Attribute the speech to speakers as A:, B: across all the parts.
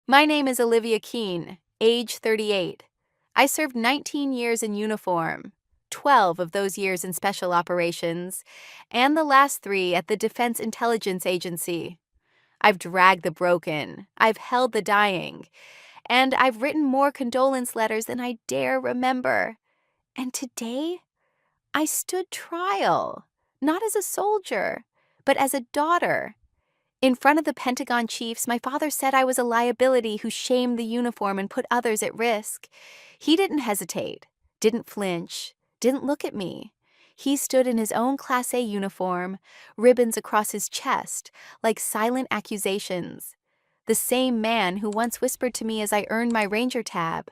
A: My name is Olivia Keene, age 38. I served 19 years in uniform, 12 of those years in special operations, and the last 3 at the Defense Intelligence Agency. I've dragged the broken, I've held the dying, and I've written more condolence letters than I dare remember. And today, I stood trial, not as a soldier, but as a daughter. In front of the Pentagon chiefs, my father said I was a liability who shamed the uniform and put others at risk. He didn't hesitate, didn't flinch, didn't look at me. He stood in his own Class A uniform, ribbons across his chest, like silent accusations. The same man who once whispered to me as I earned my Ranger tab,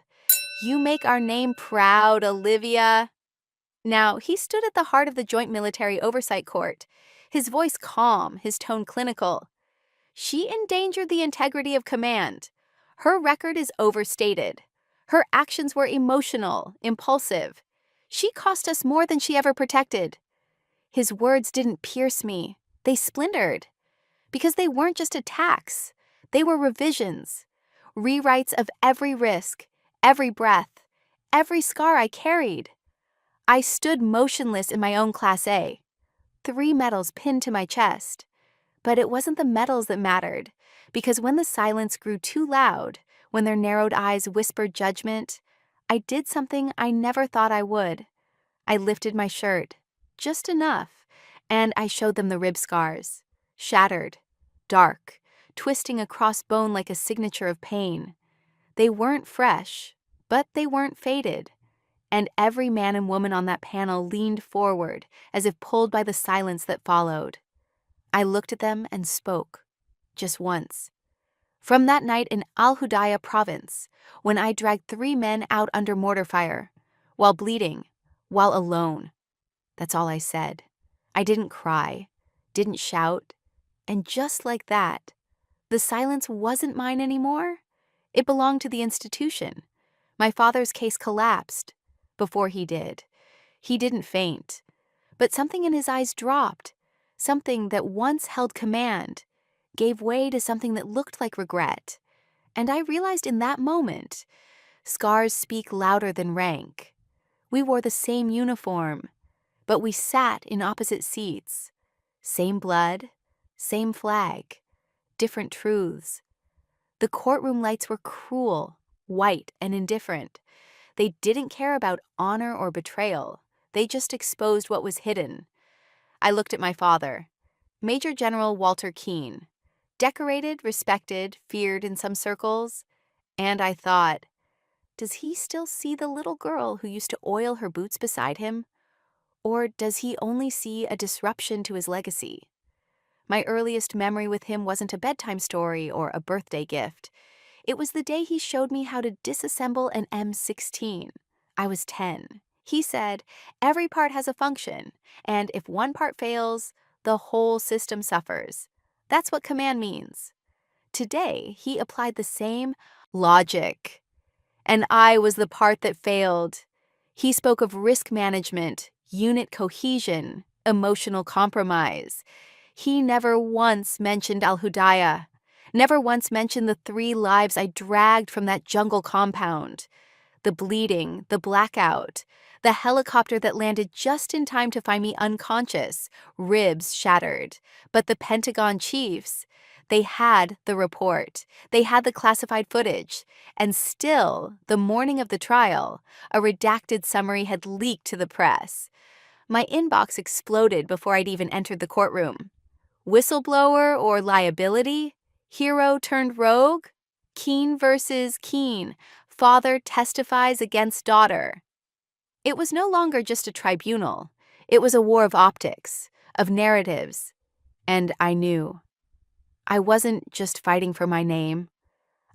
A: "You make our name proud, Olivia." Now, he stood at the heart of the Joint Military Oversight Court, his voice calm, his tone clinical. She endangered the integrity of command. Her record is overstated. Her actions were emotional, impulsive. She cost us more than she ever protected. His words didn't pierce me. They splintered. Because they weren't just attacks. They were revisions. Rewrites of every risk, every breath, every scar I carried. I stood motionless in my own Class A. 3 medals pinned to my chest. But it wasn't the medals that mattered, because when the silence grew too loud, when their narrowed eyes whispered judgment, I did something I never thought I would. I lifted my shirt, just enough, and I showed them the rib scars, shattered, dark, twisting across bone like a signature of pain. They weren't fresh, but they weren't faded. And every man and woman on that panel leaned forward as if pulled by the silence that followed. I looked at them and spoke, just once. From that night in Al Hudaydah province, when I dragged 3 men out under mortar fire, while bleeding, while alone. That's all I said. I didn't cry, didn't shout, and just like that, the silence wasn't mine anymore. It belonged to the institution. My father's case collapsed before he did. He didn't faint, but something in his eyes dropped. Something that once held command gave way to something that looked like regret. And I realized in that moment, scars speak louder than rank. We wore the same uniform, but we sat in opposite seats. Same blood, same flag, different truths. The courtroom lights were cruel, white, and indifferent. They didn't care about honor or betrayal. They just exposed what was hidden. I looked at my father, Major General Walter Keene, decorated, respected, feared in some circles, and I thought, does he still see the little girl who used to oil her boots beside him? Or does he only see a disruption to his legacy? My earliest memory with him wasn't a bedtime story or a birthday gift. It was the day he showed me how to disassemble an M16. I was 10. He said, every part has a function, and if one part fails, the whole system suffers. That's what command means. Today, he applied the same logic, and I was the part that failed. He spoke of risk management, unit cohesion, emotional compromise. He never once mentioned Al Hudaydah, never once mentioned the 3 lives I dragged from that jungle compound. The bleeding, the blackout, the helicopter that landed just in time to find me unconscious, ribs shattered. But the Pentagon chiefs, they had the report. They had the classified footage. And still, the morning of the trial, a redacted summary had leaked to the press. My inbox exploded before I'd even entered the courtroom. Whistleblower or liability? Hero turned rogue? Keene versus Keene. Father testifies against daughter. It was no longer just a tribunal. It was a war of optics, of narratives. And I knew. I wasn't just fighting for my name.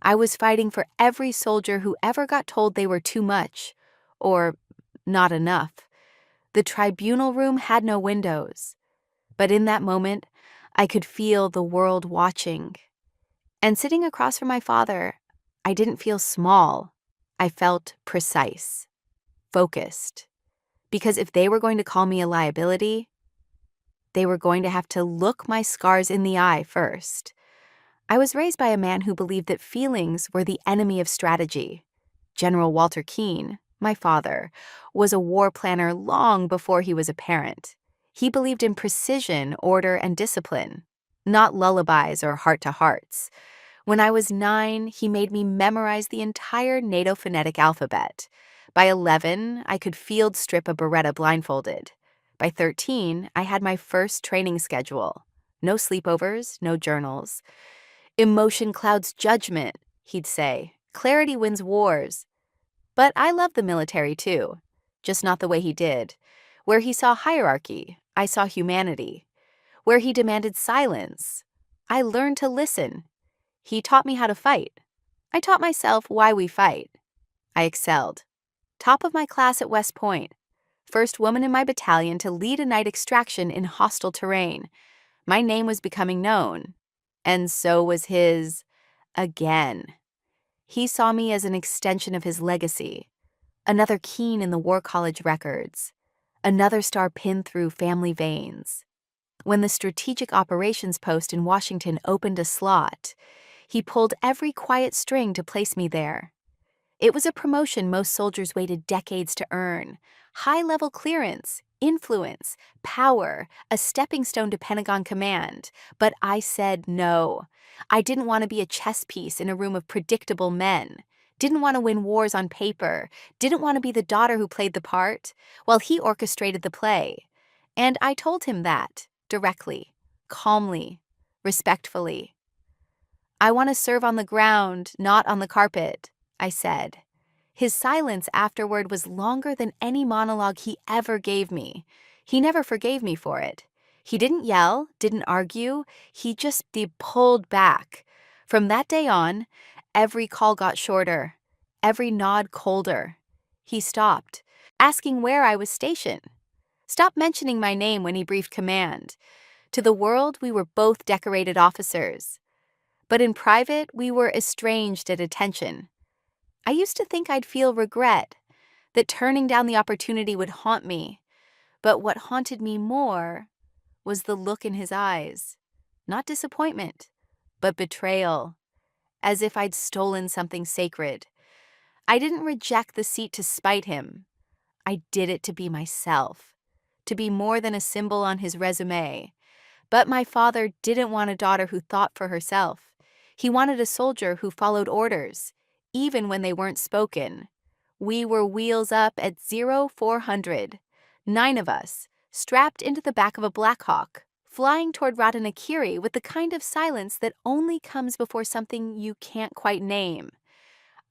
A: I was fighting for every soldier who ever got told they were too much, or not enough. The tribunal room had no windows. But in that moment, I could feel the world watching. And sitting across from my father, I didn't feel small. I felt precise, focused. Because if they were going to call me a liability, they were going to have to look my scars in the eye first. I was raised by a man who believed that feelings were the enemy of strategy. General Walter Keane, my father, was a war planner long before he was a parent. He believed in precision, order, and discipline, not lullabies or heart-to-hearts. When I was 9, he made me memorize the entire NATO phonetic alphabet. By 11, I could field strip a Beretta blindfolded. By 13, I had my first training schedule. No sleepovers, no journals. Emotion clouds judgment, he'd say. Clarity wins wars. But I love the military too, just not the way he did. Where he saw hierarchy, I saw humanity. Where he demanded silence, I learned to listen. He taught me how to fight. I taught myself why we fight. I excelled. Top of my class at West Point. First woman in my battalion to lead a night extraction in hostile terrain. My name was becoming known. And so was his again. He saw me as an extension of his legacy. Another Keane in the War College records. Another star pinned through family veins. When the Strategic Operations Post in Washington opened a slot, he pulled every quiet string to place me there. It was a promotion most soldiers waited decades to earn. High-level clearance, influence, power, a stepping stone to Pentagon command. But I said no. I didn't want to be a chess piece in a room of predictable men. Didn't want to win wars on paper. Didn't want to be the daughter who played the part, while he orchestrated the play. And I told him that, directly, calmly, respectfully. I want to serve on the ground, not on the carpet, I said. His silence afterward was longer than any monologue he ever gave me. He never forgave me for it. He didn't yell, didn't argue, he just pulled back. From that day on, every call got shorter, every nod colder. He stopped, asking where I was stationed. Stopped mentioning my name when he briefed command. To the world, we were both decorated officers. But in private, we were estranged at attention. I used to think I'd feel regret, that turning down the opportunity would haunt me. But what haunted me more was the look in his eyes. Not disappointment, but betrayal, as if I'd stolen something sacred. I didn't reject the seat to spite him. I did it to be myself, to be more than a symbol on his resume. But my father didn't want a daughter who thought for herself. He wanted a soldier who followed orders, even when they weren't spoken. We were wheels up at 0400, 9 of us, strapped into the back of a Blackhawk, flying toward Radanakiri with the kind of silence that only comes before something you can't quite name.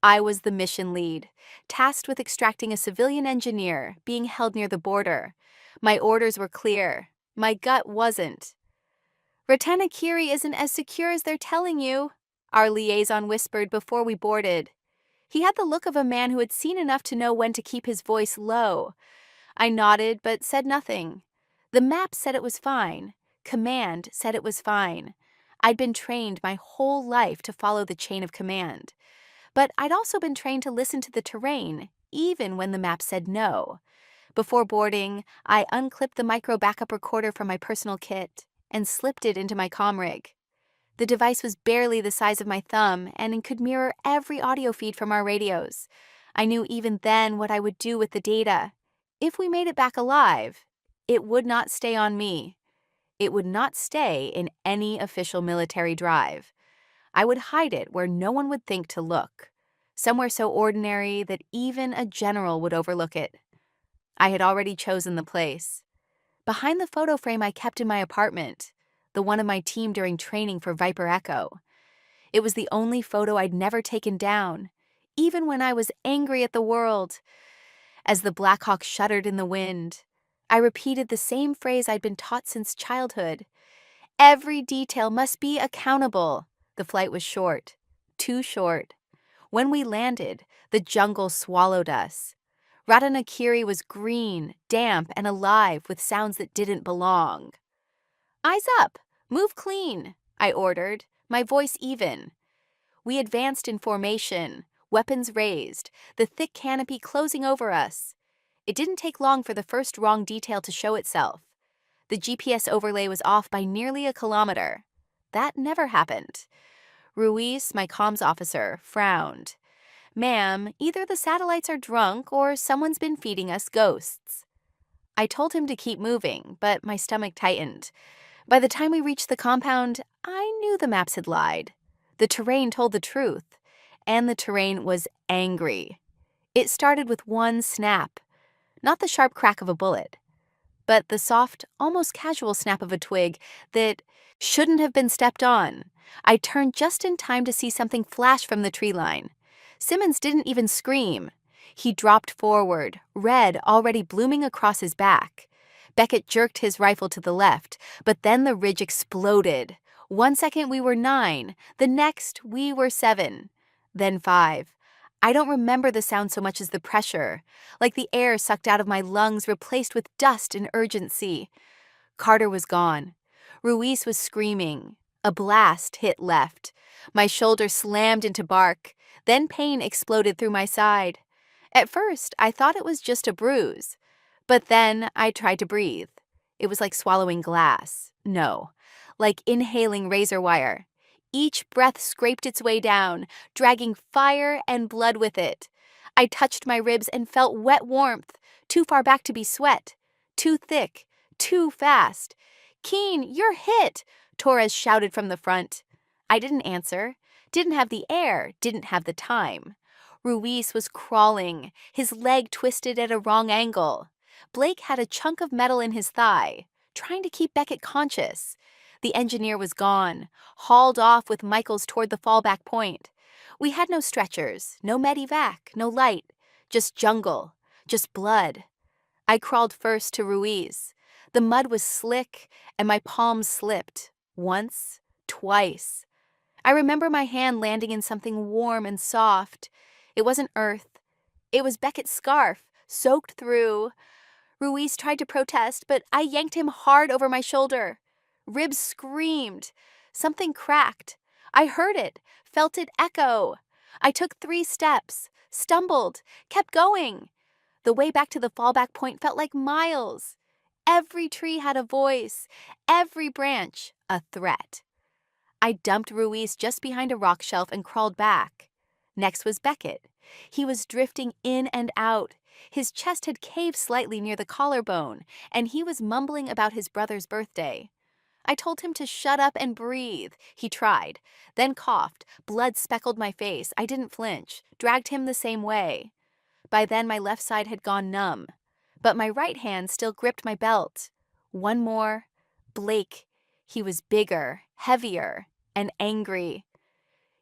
A: I was the mission lead, tasked with extracting a civilian engineer being held near the border. My orders were clear. My gut wasn't. Ratanakiri isn't as secure as they're telling you, our liaison whispered before we boarded. He had the look of a man who had seen enough to know when to keep his voice low. I nodded but said nothing. The map said it was fine. Command said it was fine. I'd been trained my whole life to follow the chain of command. But I'd also been trained to listen to the terrain, even when the map said no. Before boarding, I unclipped the micro backup recorder from my personal kit and slipped it into my comm rig. The device was barely the size of my thumb and could mirror every audio feed from our radios. I knew even then what I would do with the data. If we made it back alive, it would not stay on me. It would not stay in any official military drive. I would hide it where no one would think to look, somewhere so ordinary that even a general would overlook it. I had already chosen the place. Behind the photo frame I kept in my apartment, the one of my team during training for Viper Echo. It was the only photo I'd never taken down, even when I was angry at the world. As the Blackhawk shuddered in the wind, I repeated the same phrase I'd been taught since childhood. Every detail must be accountable. The flight was short, too short. When we landed, the jungle swallowed us. Radanakiri was green, damp, and alive with sounds that didn't belong. Eyes up! Move clean, I ordered, my voice even. We advanced in formation, weapons raised, the thick canopy closing over us. It didn't take long for the first wrong detail to show itself. The GPS overlay was off by nearly a kilometer. That never happened. Ruiz, my comms officer, frowned. "Ma'am, either the satellites are drunk or someone's been feeding us ghosts." I told him to keep moving, but my stomach tightened. By the time we reached the compound, I knew the maps had lied. The terrain told the truth, and the terrain was angry. It started with one snap, not the sharp crack of a bullet, but the soft, almost casual snap of a twig that shouldn't have been stepped on. I turned just in time to see something flash from the tree line. Simmons didn't even scream. He dropped forward, red already blooming across his back. Beckett jerked his rifle to the left, but then the ridge exploded. 1 second we were 9, the next we were 7, then 5. I don't remember the sound so much as the pressure, like the air sucked out of my lungs replaced with dust and urgency. Carter was gone. Ruiz was screaming. A blast hit left. My shoulder slammed into bark. Then pain exploded through my side. At first, I thought it was just a bruise. But then I tried to breathe. It was like swallowing glass. No, like inhaling razor wire. Each breath scraped its way down, dragging fire and blood with it. I touched my ribs and felt wet warmth, too far back to be sweat, too thick, too fast. "Keen, you're hit!" Torres shouted from the front. I didn't answer, didn't have the air, didn't have the time. Ruiz was crawling, his leg twisted at a wrong angle. Blake had a chunk of metal in his thigh, trying to keep Beckett conscious. The engineer was gone, hauled off with Michaels toward the fallback point. We had no stretchers, no medevac, no light, just jungle, just blood. I crawled first to Ruiz. The mud was slick, and my palms slipped. Once, twice. I remember my hand landing in something warm and soft. It wasn't earth. It was Beckett's scarf, soaked through. Ruiz tried to protest, but I yanked him hard over my shoulder. Ribs screamed. Something cracked. I heard it, felt it echo. I took 3 steps, stumbled, kept going. The way back to the fallback point felt like miles. Every tree had a voice, every branch a threat. I dumped Ruiz just behind a rock shelf and crawled back. Next was Beckett. He was drifting in and out. His chest had caved slightly near the collarbone, and he was mumbling about his brother's birthday. I told him to shut up and breathe. He tried, then coughed. Blood speckled my face. I didn't flinch, dragged him the same way. By then my left side had gone numb, but my right hand still gripped my belt. One more. Blake. He was bigger, heavier, and angry.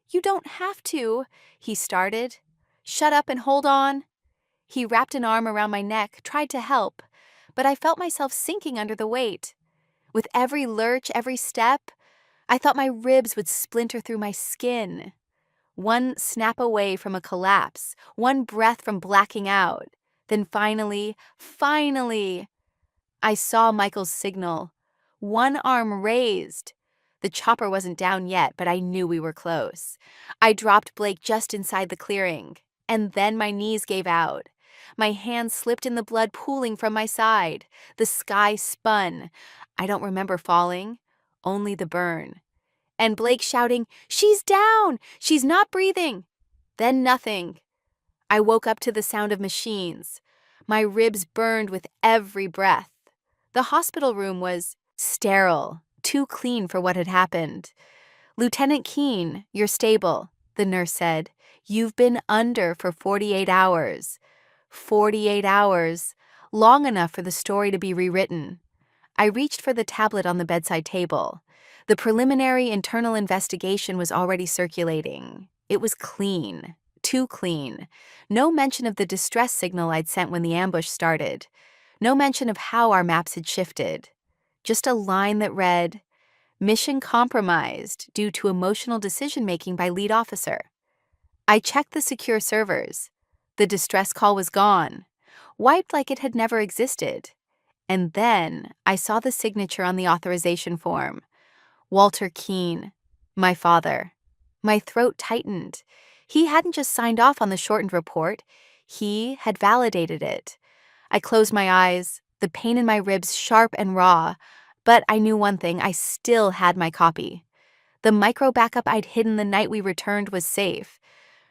A: "You don't have to," he started. "Shut up and hold on." He wrapped an arm around my neck, tried to help, but I felt myself sinking under the weight. With every lurch, every step, I thought my ribs would splinter through my skin. One snap away from a collapse, one breath from blacking out. Then finally, I saw Michael's signal. One arm raised. The chopper wasn't down yet, but I knew we were close. I dropped Blake just inside the clearing, and then my knees gave out. My hands slipped in the blood pooling from my side. The sky spun. I don't remember falling, only the burn. And Blake shouting, "She's down! She's not breathing!" Then nothing. I woke up to the sound of machines. My ribs burned with every breath. The hospital room was sterile, too clean for what had happened. "Lieutenant Keene, you're stable," the nurse said. "You've been under for 48 hours. 48 hours, long enough for the story to be rewritten." I reached for the tablet on the bedside table. The preliminary internal investigation was already circulating. It was clean, too clean. No mention of the distress signal I'd sent when the ambush started. No mention of how our maps had shifted. Just a line that read, "Mission compromised due to emotional decision-making by lead officer." I checked the secure servers. The distress call was gone, wiped like it had never existed. And then I saw the signature on the authorization form. Walter Keene, my father. My throat tightened. He hadn't just signed off on the shortened report. He had validated it. I closed my eyes, the pain in my ribs sharp and raw, but I knew one thing, I still had my copy. The micro backup I'd hidden the night we returned was safe.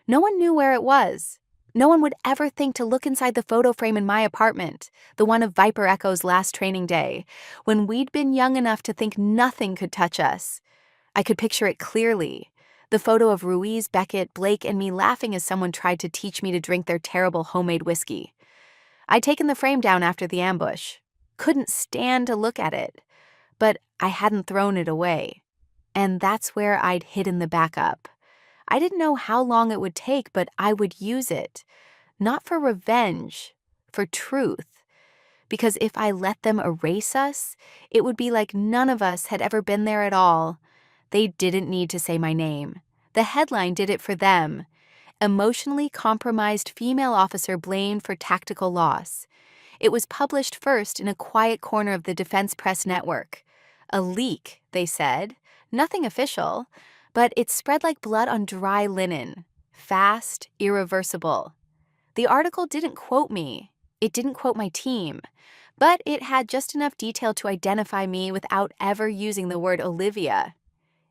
A: No one knew where it was. No one would ever think to look inside the photo frame in my apartment, the one of Viper Echo's last training day, when we'd been young enough to think nothing could touch us. I could picture it clearly. The photo of Ruiz, Beckett, Blake, and me laughing as someone tried to teach me to drink their terrible homemade whiskey. I'd taken the frame down after the ambush. Couldn't stand to look at it. But I hadn't thrown it away. And that's where I'd hidden the backup. I didn't know how long it would take, but I would use it. Not for revenge, for truth. Because if I let them erase us, it would be like none of us had ever been there at all. They didn't need to say my name. The headline did it for them. Emotionally compromised female officer blamed for tactical loss. It was published first in a quiet corner of the Defense Press Network. A leak, they said. Nothing official, but it spread like blood on dry linen. Fast, irreversible. The article didn't quote me. It didn't quote my team. But it had just enough detail to identify me without ever using the word Olivia.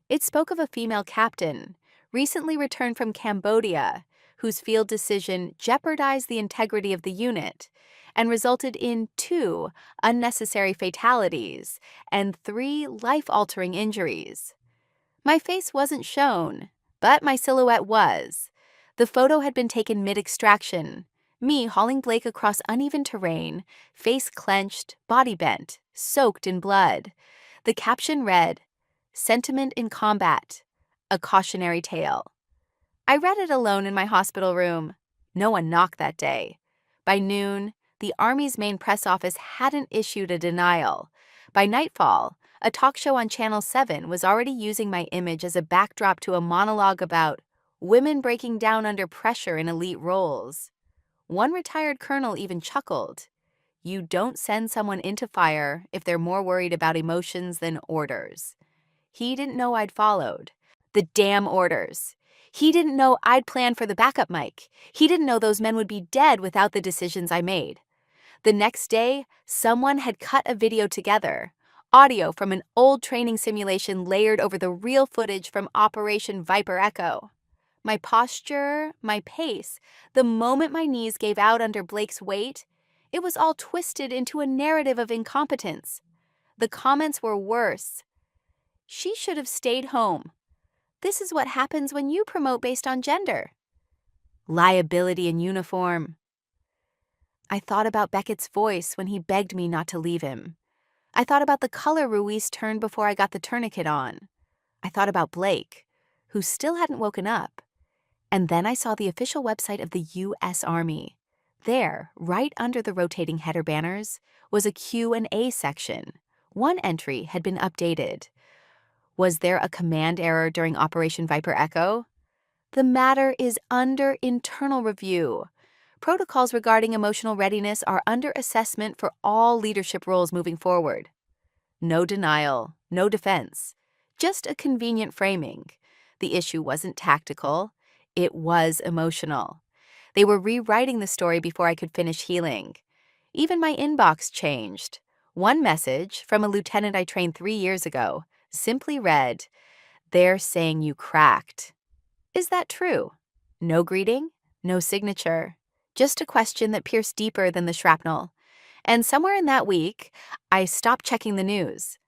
A: It spoke of a female captain, recently returned from Cambodia, whose field decision jeopardized the integrity of the unit and resulted in 2 unnecessary fatalities and 3 life-altering injuries. My face wasn't shown, but my silhouette was. The photo had been taken mid-extraction, me hauling Blake across uneven terrain, face clenched, body bent, soaked in blood. The caption read, "Sentiment in combat, a cautionary tale." I read it alone in my hospital room. No one knocked that day. By noon, the Army's main press office hadn't issued a denial. By nightfall, a talk show on Channel 7 was already using my image as a backdrop to a monologue about women breaking down under pressure in elite roles. One retired colonel even chuckled. You don't send someone into fire if they're more worried about emotions than orders. He didn't know I'd followed. The damn orders. He didn't know I'd planned for the backup mic. He didn't know those men would be dead without the decisions I made. The next day, someone had cut a video together. Audio from an old training simulation layered over the real footage from Operation Viper Echo. My posture, my pace, the moment my knees gave out under Blake's weight, it was all twisted into a narrative of incompetence. The comments were worse. She should have stayed home. This is what happens when you promote based on gender. Liability in uniform. I thought about Beckett's voice when he begged me not to leave him. I thought about the color Ruiz turned before I got the tourniquet on. I thought about Blake, who still hadn't woken up. And then I saw the official website of the U.S. Army. There, right under the rotating header banners, was a Q&A section. One entry had been updated. Was there a command error during Operation Viper Echo? The matter is under internal review. Protocols regarding emotional readiness are under assessment for all leadership roles moving forward. No denial, no defense, just a convenient framing. The issue wasn't tactical, it was emotional. They were rewriting the story before I could finish healing. Even my inbox changed. One message from a lieutenant I trained 3 years ago simply read, "They're saying you cracked." Is that true? No greeting, no signature, just a question that pierced deeper than the shrapnel. And somewhere in that week, I stopped checking the news.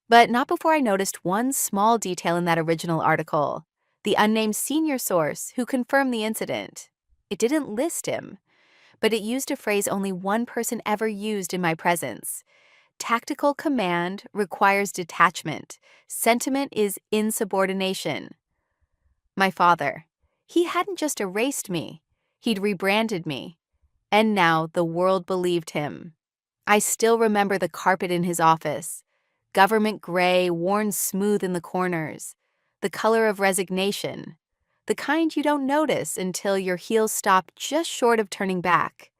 A: But not before I noticed one small detail in that original article. The unnamed senior source who confirmed the incident. It didn't list him, but it used a phrase only one person ever used in my presence. Tactical command requires detachment. Sentiment is insubordination. My father. He hadn't just erased me. He'd rebranded me. And now the world believed him. I still remember the carpet in his office. Government gray, worn smooth in the corners. The color of resignation. The kind you don't notice until your heels stop just short of turning back.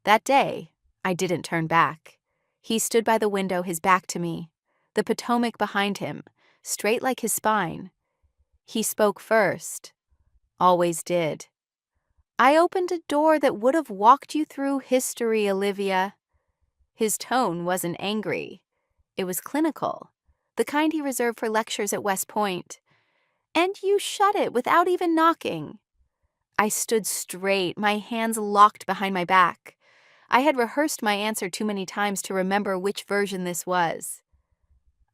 A: That day, I didn't turn back. He stood by the window, his back to me. The Potomac behind him, straight like his spine. He spoke first. Always did. I opened a door that would have walked you through history, Olivia. His tone wasn't angry. It was clinical, the kind he reserved for lectures at West Point. And you shut it without even knocking. I stood straight, my hands locked behind my back. I had rehearsed my answer too many times to remember which version this was.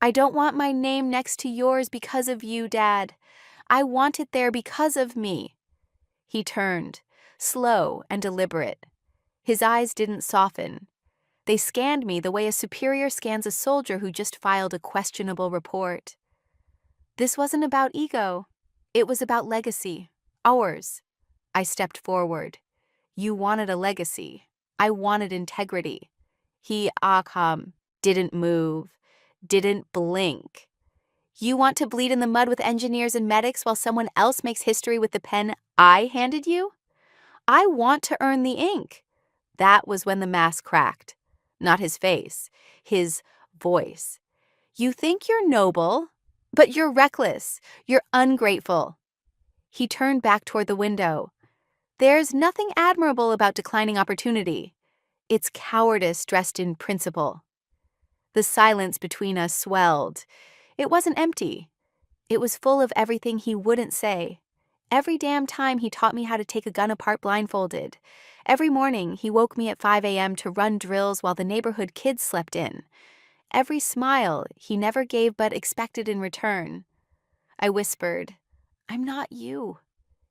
A: I don't want my name next to yours because of you, Dad. I want it there because of me. He turned, slow and deliberate. His eyes didn't soften. They scanned me the way a superior scans a soldier who just filed a questionable report. This wasn't about ego. It was about legacy. Ours. I stepped forward. You wanted a legacy. I wanted integrity. He, didn't move, didn't blink. You want to bleed in the mud with engineers and medics while someone else makes history with the pen I handed you? I want to earn the ink. That was when the mask cracked. Not his face, his voice. You think you're noble, but you're reckless. You're ungrateful. He turned back toward the window. There's nothing admirable about declining opportunity. It's cowardice dressed in principle. The silence between us swelled. It wasn't empty. It was full of everything he wouldn't say. Every damn time he taught me how to take a gun apart blindfolded. Every morning he woke me at 5 a.m. to run drills while the neighborhood kids slept in. Every smile he never gave but expected in return. I whispered, I'm not you.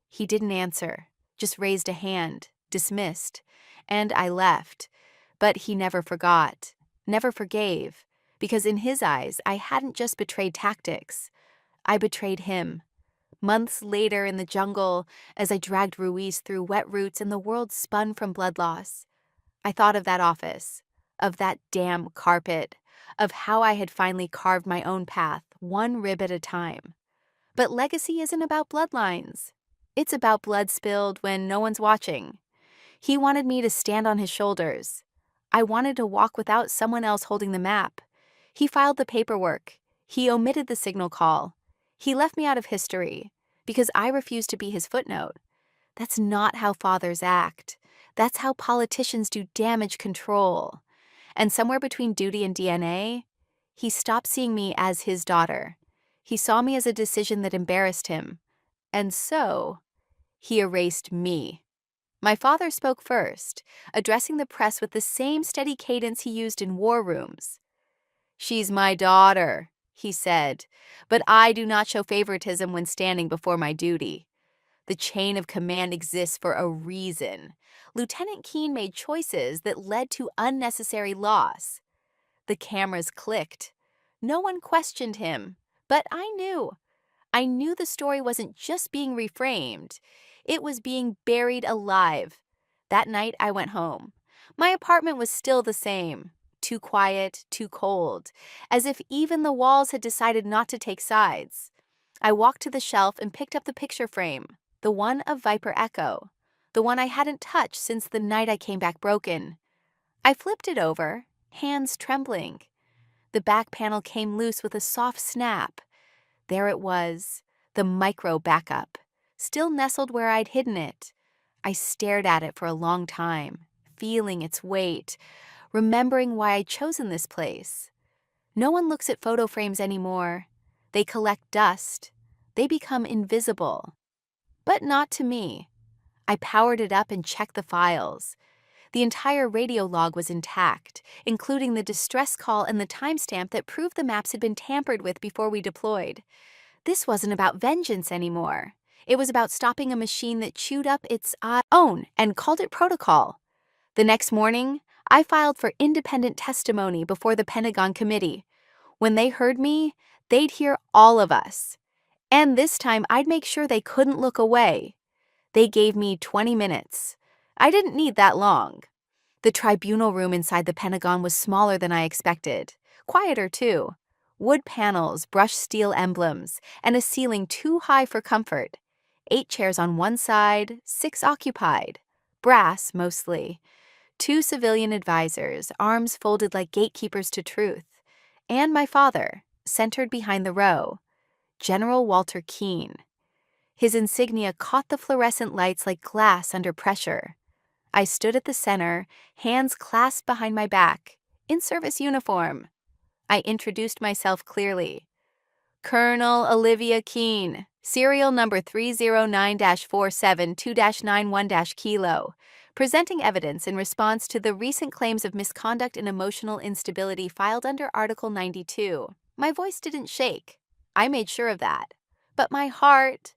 A: He didn't answer, just raised a hand, dismissed, and I left. But he never forgot, never forgave, because in his eyes I hadn't just betrayed tactics. I betrayed him. Months later in the jungle, as I dragged Ruiz through wet roots and the world spun from blood loss, I thought of that office, of that damn carpet, of how I had finally carved my own path, one rib at a time. But legacy isn't about bloodlines. It's about blood spilled when no one's watching. He wanted me to stand on his shoulders. I wanted to walk without someone else holding the map. He filed the paperwork. He omitted the signal call. He left me out of history because I refused to be his footnote. That's not how fathers act. That's how politicians do damage control. And somewhere between duty and DNA, he stopped seeing me as his daughter. He saw me as a decision that embarrassed him. And so, he erased me. My father spoke first, addressing the press with the same steady cadence he used in war rooms. She's my daughter, he said, but I do not show favoritism when standing before my duty. The chain of command exists for a reason. Lieutenant Keene made choices that led to unnecessary loss. The cameras clicked. No one questioned him, but I knew. I knew the story wasn't just being reframed. It was being buried alive. That night, I went home. My apartment was still the same. Too quiet, too cold, as if even the walls had decided not to take sides. I walked to the shelf and picked up the picture frame, the one of Viper Echo, the one I hadn't touched since the night I came back broken. I flipped it over, hands trembling. The back panel came loose with a soft snap. There it was, the micro backup, still nestled where I'd hidden it. I stared at it for a long time, feeling its weight, remembering why I'd chosen this place. No one looks at photo frames anymore. They collect dust. They become invisible. But not to me. I powered it up and checked the files. The entire radio log was intact, including the distress call and the timestamp that proved the maps had been tampered with before we deployed. This wasn't about vengeance anymore. It was about stopping a machine that chewed up its own and called it protocol. The next morning, I filed for independent testimony before the Pentagon committee. When they heard me, they'd hear all of us. And this time, I'd make sure they couldn't look away. They gave me 20 minutes. I didn't need that long. The tribunal room inside the Pentagon was smaller than I expected. Quieter, too. Wood panels, brushed steel emblems, and a ceiling too high for comfort. 8 chairs on one side, 6 occupied. Brass, mostly. 2 civilian advisors, arms folded like gatekeepers to truth. And my father, centered behind the row. General Walter Keene. His insignia caught the fluorescent lights like glass under pressure. I stood at the center, hands clasped behind my back, in service uniform. I introduced myself clearly. Colonel Olivia Keene, serial number 309-472-91-Kilo, presenting evidence in response to the recent claims of misconduct and emotional instability filed under Article 92. My voice didn't shake. I made sure of that. But my heart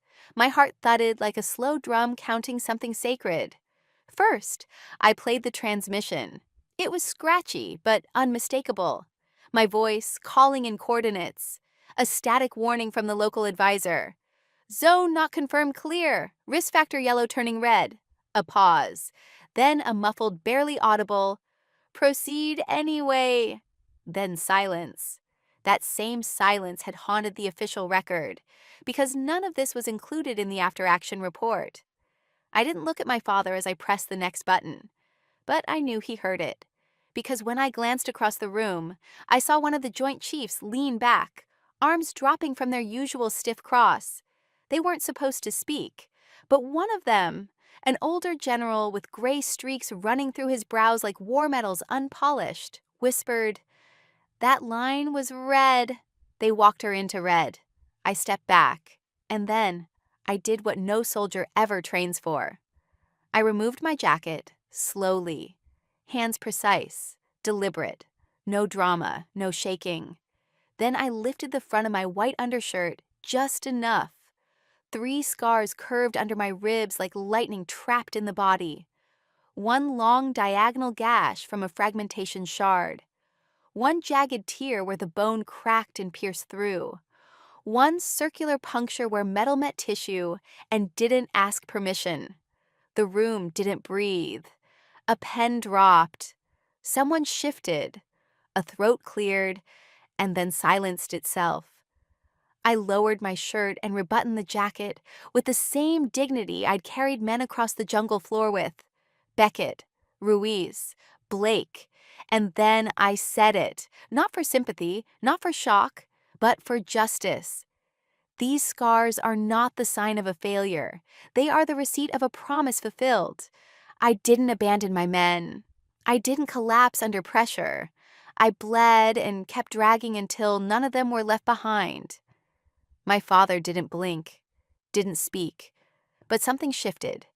A: thudded like a slow drum counting something sacred. First, I played the transmission. It was scratchy, but unmistakable. My voice calling in coordinates. A static warning from the local advisor. Zone not confirmed clear. Risk factor yellow turning red. A pause. Then a muffled, barely audible, proceed anyway. Then silence. That same silence had haunted the official record, because none of this was included in the after-action report. I didn't look at my father as I pressed the next button, but I knew he heard it, because when I glanced across the room, I saw one of the Joint Chiefs lean back, arms dropping from their usual stiff cross. They weren't supposed to speak, but one of them, an older general with gray streaks running through his brows like war medals unpolished, whispered, "That line was red." They walked her into red. I stepped back, and then I did what no soldier ever trains for. I removed my jacket, slowly, hands precise, deliberate, no drama, no shaking. Then I lifted the front of my white undershirt just enough. 3 scars curved under my ribs like lightning trapped in the body. One long diagonal gash from a fragmentation shard. One jagged tear where the bone cracked and pierced through. One circular puncture where metal met tissue and didn't ask permission. The room didn't breathe. A pen dropped. Someone shifted. A throat cleared and then silenced itself. I lowered my shirt and rebuttoned the jacket with the same dignity I'd carried men across the jungle floor with. Beckett, Ruiz, Blake. And then I said it, not for sympathy, not for shock, but for justice. These scars are not the sign of a failure. They are the receipt of a promise fulfilled. I didn't abandon my men. I didn't collapse under pressure. I bled and kept dragging until none of them were left behind. My father didn't blink, didn't speak, but something shifted.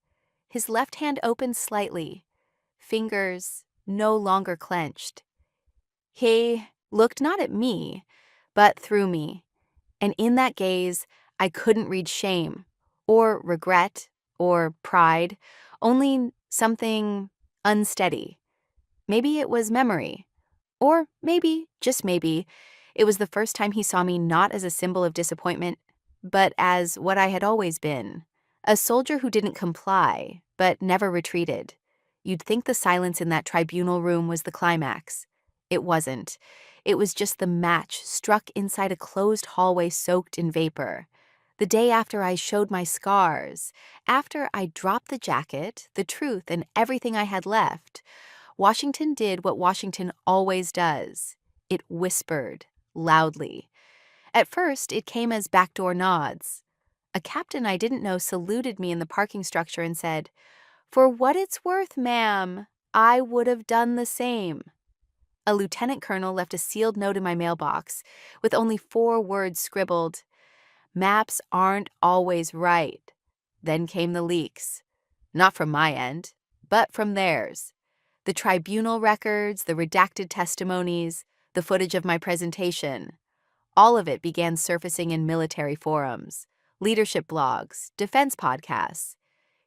A: His left hand opened slightly, fingers no longer clenched. He looked not at me, but through me, and in that gaze, I couldn't read shame, or regret, or pride, only something unsteady. Maybe it was memory, or maybe, just maybe, it was the first time he saw me not as a symbol of disappointment, but as what I had always been, a soldier who didn't comply, but never retreated. You'd think the silence in that tribunal room was the climax. It wasn't. It was just the match struck inside a closed hallway soaked in vapor. The day after I showed my scars, after I dropped the jacket, the truth, and everything I had left, Washington did what Washington always does. It whispered, loudly. At first, it came as backdoor nods. A captain I didn't know saluted me in the parking structure and said, "For what it's worth, ma'am, I would have done the same." A lieutenant colonel left a sealed note in my mailbox with only 4 words scribbled, "Maps aren't always right." Then came the leaks. Not from my end, but from theirs. The tribunal records, the redacted testimonies, the footage of my presentation. All of it began surfacing in military forums, leadership blogs, defense podcasts.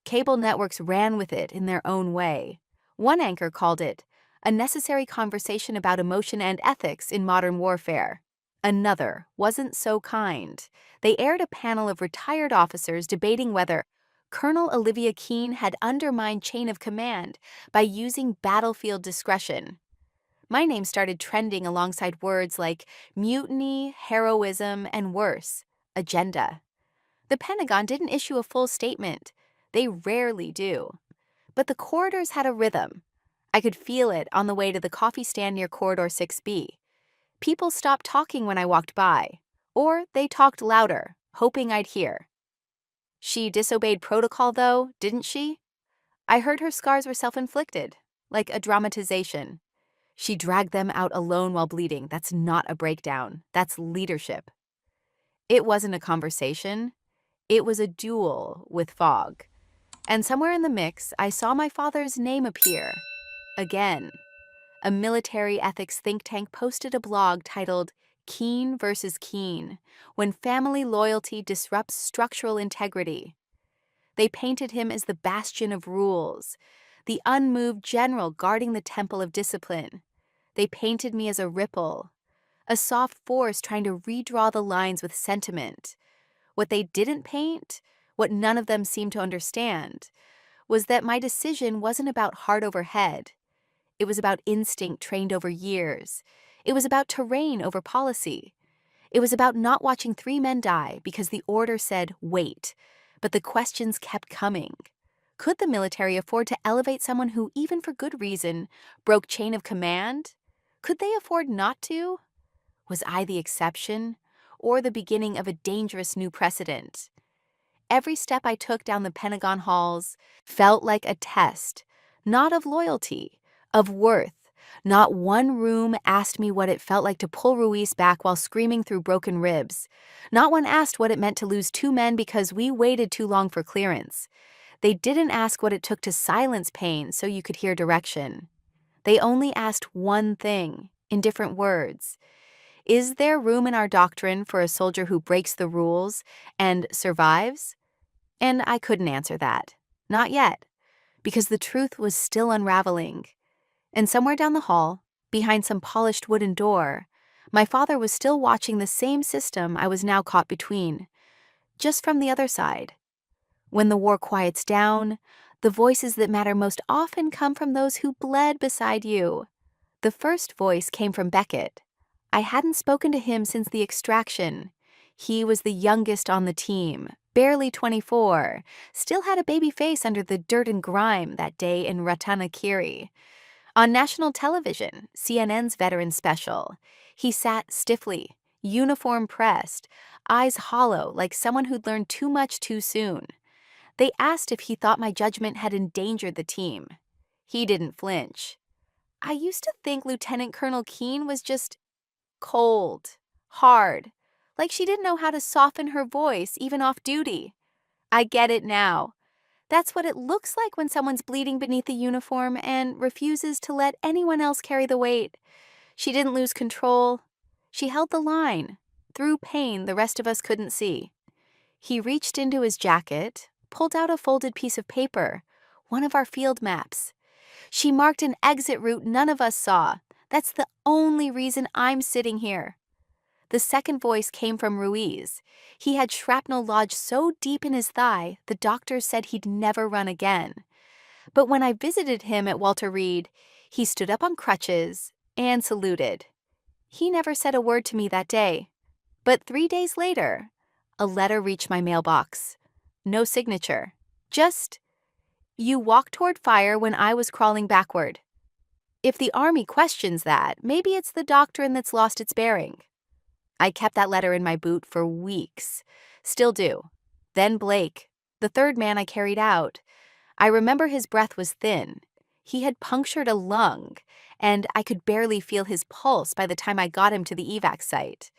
A: Cable networks ran with it in their own way. One anchor called it a necessary conversation about emotion and ethics in modern warfare. Another wasn't so kind. They aired a panel of retired officers debating whether Colonel Olivia Keene had undermined chain of command by using battlefield discretion. My name started trending alongside words like mutiny, heroism, and worse, agenda. The Pentagon didn't issue a full statement. They rarely do. But the corridors had a rhythm. I could feel it on the way to the coffee stand near Corridor 6B. People stopped talking when I walked by, or they talked louder, hoping I'd hear. She disobeyed protocol, though, didn't she? I heard her scars were self-inflicted, like a dramatization. She dragged them out alone while bleeding. That's not a breakdown. That's leadership. It wasn't a conversation, it was a duel with fog. And somewhere in the mix, I saw my father's name appear. Again. A military ethics think tank posted a blog titled Keen versus Keen, when family loyalty disrupts structural integrity. They painted him as the bastion of rules, the unmoved general guarding the temple of discipline. They painted me as a ripple, a soft force trying to redraw the lines with sentiment. What they didn't paint, what none of them seemed to understand, was that my decision wasn't about heart over head. It was about instinct trained over years. It was about terrain over policy. It was about not watching 3 men die because the order said, wait, but the questions kept coming. Could the military afford to elevate someone who, even for good reason, broke chain of command? Could they afford not to? Was I the exception, or the beginning of a dangerous new precedent? Every step I took down the Pentagon halls felt like a test, not of loyalty, of worth. Not one room asked me what it felt like to pull Ruiz back while screaming through broken ribs. Not one asked what it meant to lose 2 men because we waited too long for clearance. They didn't ask what it took to silence pain so you could hear direction. They only asked one thing, in different words. Is there room in our doctrine for a soldier who breaks the rules and survives? And I couldn't answer that. Not yet. Because the truth was still unraveling. And somewhere down the hall, behind some polished wooden door, my father was still watching the same system I was now caught between, just from the other side. When the war quiets down, the voices that matter most often come from those who bled beside you. The first voice came from Beckett. I hadn't spoken to him since the extraction. He was the youngest on the team, barely 24, still had a baby face under the dirt and grime that day in Ratanakiri. On national television, CNN's veteran special, he sat stiffly, uniform pressed, eyes hollow like someone who'd learned too much too soon. They asked if he thought my judgment had endangered the team. He didn't flinch. I used to think Lieutenant Colonel Keene was just cold, hard, like she didn't know how to soften her voice even off duty. I get it now. That's what it looks like when someone's bleeding beneath the uniform and refuses to let anyone else carry the weight. She didn't lose control. She held the line, through pain the rest of us couldn't see. He reached into his jacket, pulled out a folded piece of paper, one of our field maps. She marked an exit route none of us saw. That's the only reason I'm sitting here. The second voice came from Ruiz. He had shrapnel lodged so deep in his thigh, the doctors said he'd never run again. But when I visited him at Walter Reed, he stood up on crutches and saluted. He never said a word to me that day. But 3 days later, a letter reached my mailbox. No signature. Just, you walked toward fire when I was crawling backward. If the Army questions that, maybe it's the doctrine that's lost its bearing. I kept that letter in my boot for weeks. Still do. Then Blake, the third man I carried out. I remember his breath was thin. He had punctured a lung, and I could barely feel his pulse by the time I got him to the evac site.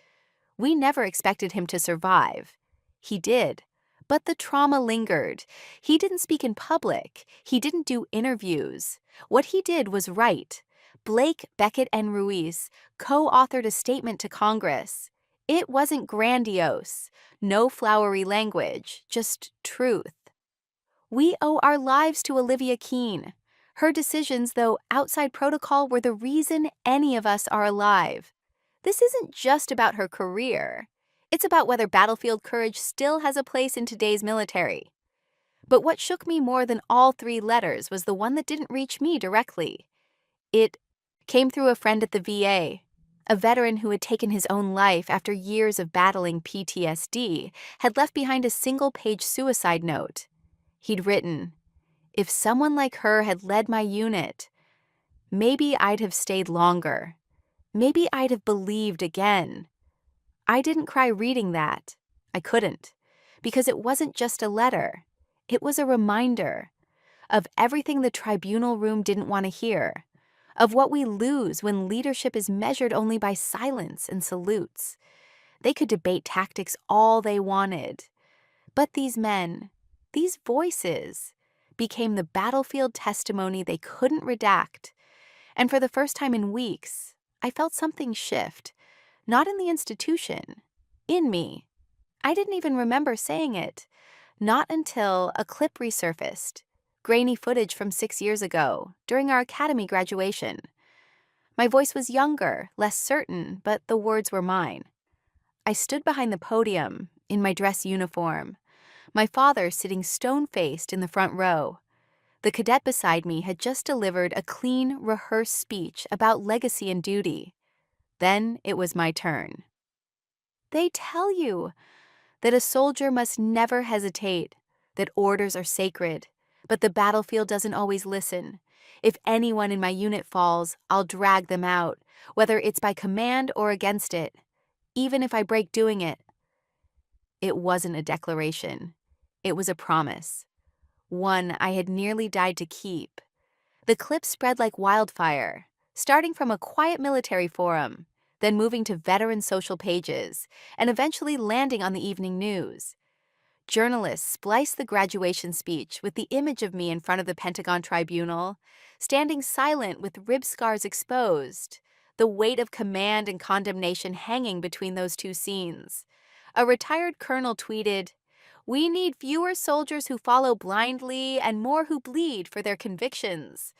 A: We never expected him to survive. He did. But the trauma lingered. He didn't speak in public. He didn't do interviews. What he did was right. Blake, Beckett, and Ruiz co-authored a statement to Congress. It wasn't grandiose, no flowery language, just truth. We owe our lives to Olivia Keene. Her decisions, though outside protocol, were the reason any of us are alive. This isn't just about her career. It's about whether battlefield courage still has a place in today's military. But what shook me more than all 3 letters was the one that didn't reach me directly. It came through a friend at the VA, a veteran who had taken his own life after years of battling PTSD, had left behind a single-page suicide note. He'd written, "If someone like her had led my unit, maybe I'd have stayed longer. Maybe I'd have believed again." I didn't cry reading that. I couldn't, because it wasn't just a letter. It was a reminder of everything the tribunal room didn't want to hear, of what we lose when leadership is measured only by silence and salutes. They could debate tactics all they wanted. But these men, these voices, became the battlefield testimony they couldn't redact. And for the first time in weeks, I felt something shift, not in the institution, in me. I didn't even remember saying it, not until a clip resurfaced, grainy footage from 6 years ago, during our academy graduation. My voice was younger, less certain, but the words were mine. I stood behind the podium, in my dress uniform, my father sitting stone-faced in the front row. The cadet beside me had just delivered a clean, rehearsed speech about legacy and duty. Then it was my turn. They tell you that a soldier must never hesitate, that orders are sacred, but the battlefield doesn't always listen. If anyone in my unit falls, I'll drag them out, whether it's by command or against it, even if I break doing it. It wasn't a declaration. It was a promise, one I had nearly died to keep. The clip spread like wildfire, starting from a quiet military forum, then moving to veteran social pages, and eventually landing on the evening news. Journalists spliced the graduation speech with the image of me in front of the Pentagon tribunal, standing silent with rib scars exposed, the weight of command and condemnation hanging between those two scenes. A retired colonel tweeted, "We need fewer soldiers who follow blindly and more who bleed for their convictions."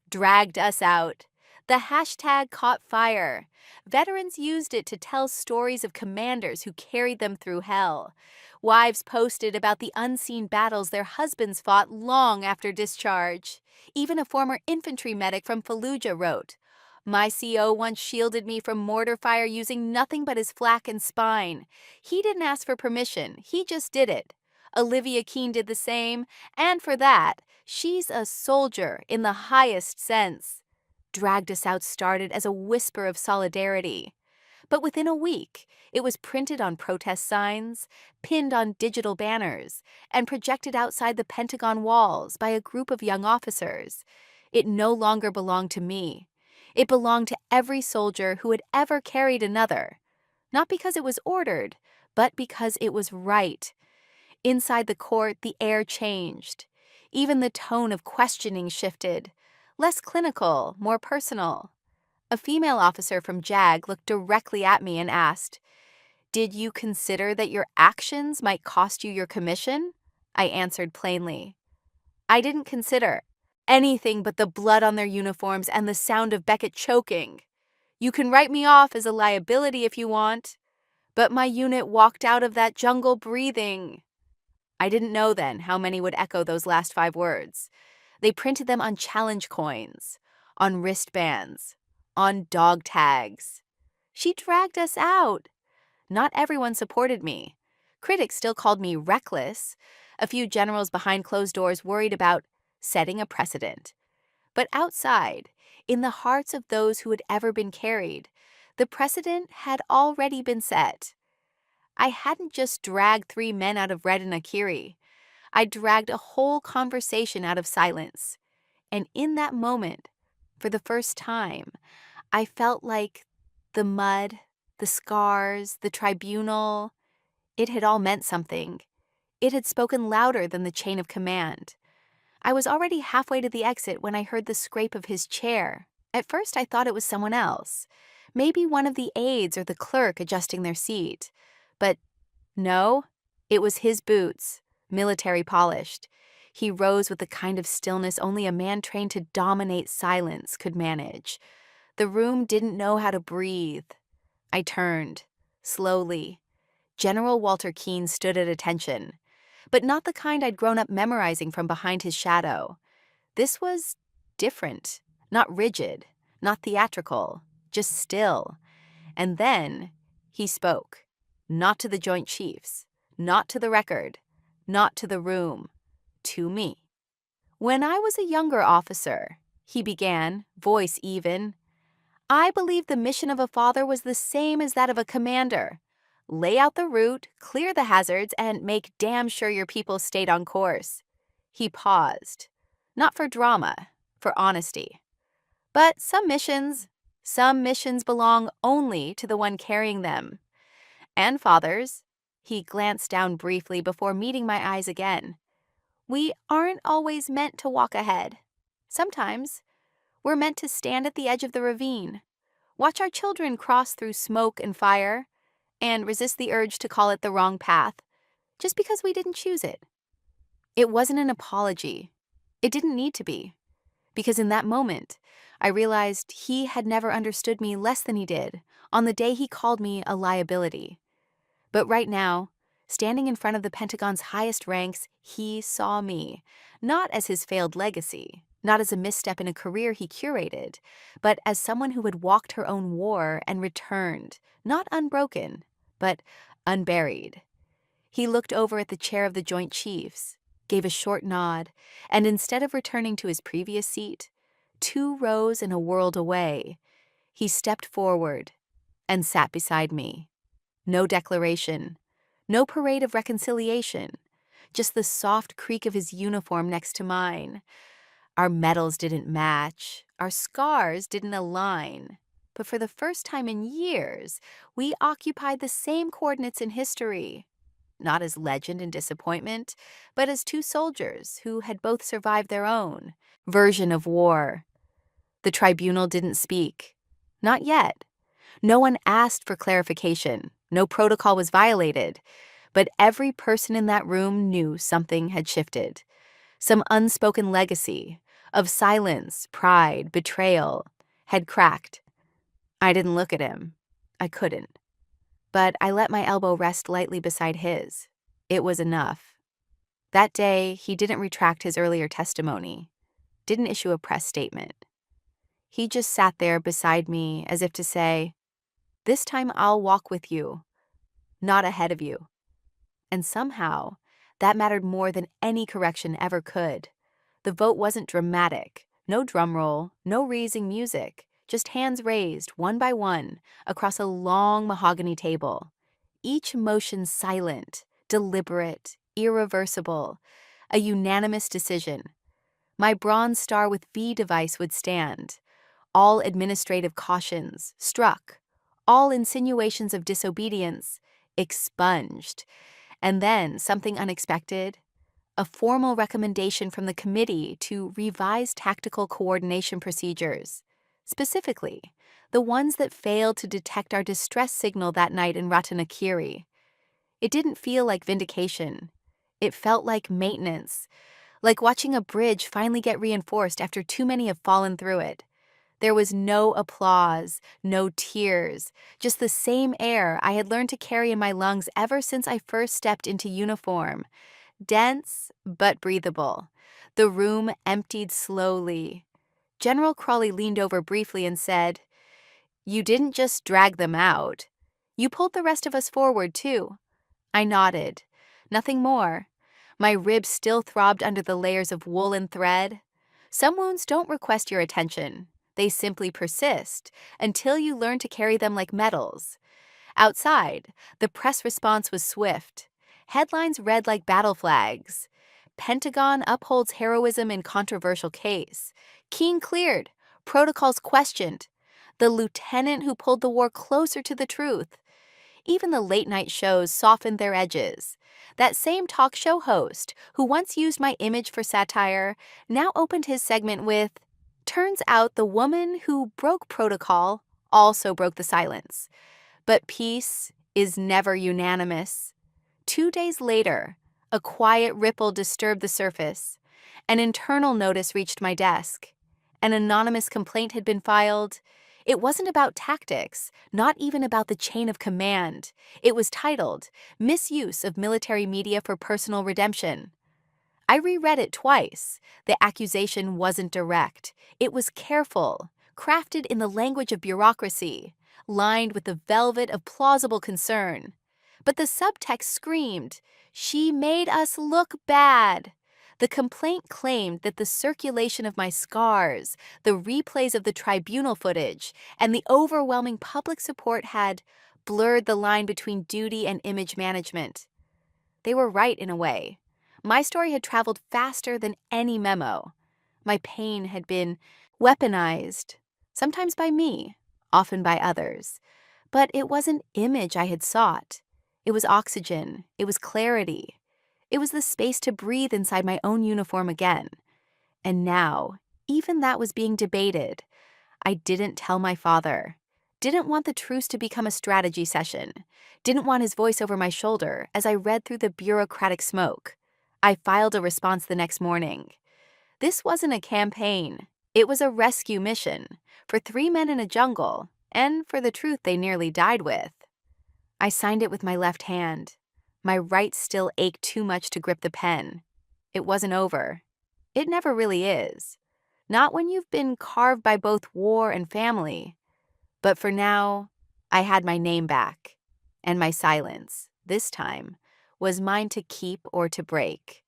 A: Dragged us out. The hashtag caught fire. Veterans used it to tell stories of commanders who carried them through hell. Wives posted about the unseen battles their husbands fought long after discharge. Even a former infantry medic from Fallujah wrote, "My CO once shielded me from mortar fire using nothing but his flak and spine. He didn't ask for permission, he just did it." Olivia Keene did the same, and for that, she's a soldier in the highest sense. Dragged Us Out started as a whisper of solidarity. But within a week, it was printed on protest signs, pinned on digital banners, and projected outside the Pentagon walls by a group of young officers. It no longer belonged to me. It belonged to every soldier who had ever carried another. Not because it was ordered, but because it was right. Inside the court, the air changed. Even the tone of questioning shifted. Less clinical, more personal. A female officer from JAG looked directly at me and asked, "Did you consider that your actions might cost you your commission?" I answered plainly, "I didn't consider anything but the blood on their uniforms and the sound of Beckett choking. You can write me off as a liability if you want, but my unit walked out of that jungle breathing." I didn't know then how many would echo those last 5 words. They printed them on challenge coins, on wristbands, on dog tags. She dragged us out. Not everyone supported me. Critics still called me reckless. A few generals behind closed doors worried about setting a precedent. But outside, in the hearts of those who had ever been carried, the precedent had already been set. I hadn't just dragged 3 men out of Red and Akiri. I dragged a whole conversation out of silence. And in that moment, for the first time, I felt like the mud, the scars, the tribunal, it had all meant something. It had spoken louder than the chain of command. I was already halfway to the exit when I heard the scrape of his chair. At first, I thought it was someone else. Maybe one of the aides or the clerk adjusting their seat. But no, it was his boots, military polished. He rose with the kind of stillness only a man trained to dominate silence could manage. The room didn't know how to breathe. I turned, slowly. General Walter Keene stood at attention, but not the kind I'd grown up memorizing from behind his shadow. This was different, not rigid, not theatrical, just still. And then he spoke, not to the Joint Chiefs, not to the record, not to the room, to me. "When I was a younger officer," he began, voice even, "I believed the mission of a father was the same as that of a commander. Lay out the route, clear the hazards, and make damn sure your people stayed on course." He paused, not for drama, for honesty. "But some missions belong only to the one carrying them. And fathers. He glanced down briefly before meeting my eyes again. We aren't always meant to walk ahead. Sometimes we're meant to stand at the edge of the ravine, watch our children cross through smoke and fire, and resist the urge to call it the wrong path, just because we didn't choose it. It wasn't an apology. It didn't need to be. Because in that moment, I realized he had never understood me less than he did on the day he called me a liability. But right now, standing in front of the Pentagon's highest ranks, he saw me, not as his failed legacy, not as a misstep in a career he curated, but as someone who had walked her own war and returned, not unbroken, but unburied. He looked over at the chair of the Joint Chiefs, gave a short nod, and instead of returning to his previous seat, 2 rows and a world away, he stepped forward and sat beside me. No declaration, no parade of reconciliation, just the soft creak of his uniform next to mine. Our medals didn't match, our scars didn't align, but for the first time in years, we occupied the same coordinates in history. Not as legend and disappointment, but as 2 soldiers who had both survived their own version of war. The tribunal didn't speak. Not yet. No one asked for clarification. No protocol was violated. But every person in that room knew something had shifted. Some unspoken legacy of silence, pride, betrayal had cracked. I didn't look at him. I couldn't. But I let my elbow rest lightly beside his. It was enough. That day, he didn't retract his earlier testimony, didn't issue a press statement. He just sat there beside me as if to say, "This time I'll walk with you, not ahead of you." And somehow, that mattered more than any correction ever could. The vote wasn't dramatic, no drum roll, no raising music, just hands raised, one by one, across a long mahogany table. Each motion silent, deliberate, irreversible, a unanimous decision. My Bronze Star with V device would stand. All administrative cautions struck, all insinuations of disobedience expunged. And then something unexpected, a formal recommendation from the committee to revise tactical coordination procedures, specifically the ones that failed to detect our distress signal that night in Ratanakiri. It didn't feel like vindication. It felt like maintenance, like watching a bridge finally get reinforced after too many have fallen through it. There was no applause, no tears, just the same air I had learned to carry in my lungs ever since I first stepped into uniform. Dense, but breathable. The room emptied slowly. General Crawley leaned over briefly and said, "You didn't just drag them out. You pulled the rest of us forward, too." I nodded. Nothing more. My ribs still throbbed under the layers of wool and thread. Some wounds don't request your attention. They simply persist until you learn to carry them like medals. Outside, the press response was swift. Headlines read like battle flags. Pentagon upholds heroism in controversial case. Keene cleared. Protocols questioned. The lieutenant who pulled the war closer to the truth. Even the late-night shows softened their edges. That same talk show host, who once used my image for satire, now opened his segment with, "Turns out the woman who broke protocol also broke the silence." But peace is never unanimous. 2 days later, a quiet ripple disturbed the surface. An internal notice reached my desk. An anonymous complaint had been filed. It wasn't about tactics, not even about the chain of command. It was titled, "Misuse of Military Media for Personal Redemption." I reread it twice. The accusation wasn't direct. It was careful, crafted in the language of bureaucracy, lined with the velvet of plausible concern. But the subtext screamed, "She made us look bad." The complaint claimed that the circulation of my scars, the replays of the tribunal footage, and the overwhelming public support had blurred the line between duty and image management. They were right in a way. My story had traveled faster than any memo. My pain had been weaponized, sometimes by me, often by others. But it wasn't image I had sought. It was oxygen. It was clarity. It was the space to breathe inside my own uniform again. And now, even that was being debated. I didn't tell my father. Didn't want the truce to become a strategy session. Didn't want his voice over my shoulder as I read through the bureaucratic smoke. I filed a response the next morning. This wasn't a campaign. It was a rescue mission for 3 men in a jungle and for the truth they nearly died with. I signed it with my left hand. My right still ached too much to grip the pen. It wasn't over. It never really is. Not when you've been carved by both war and family. But for now, I had my name back. And my silence, this time, was mine to keep or to break.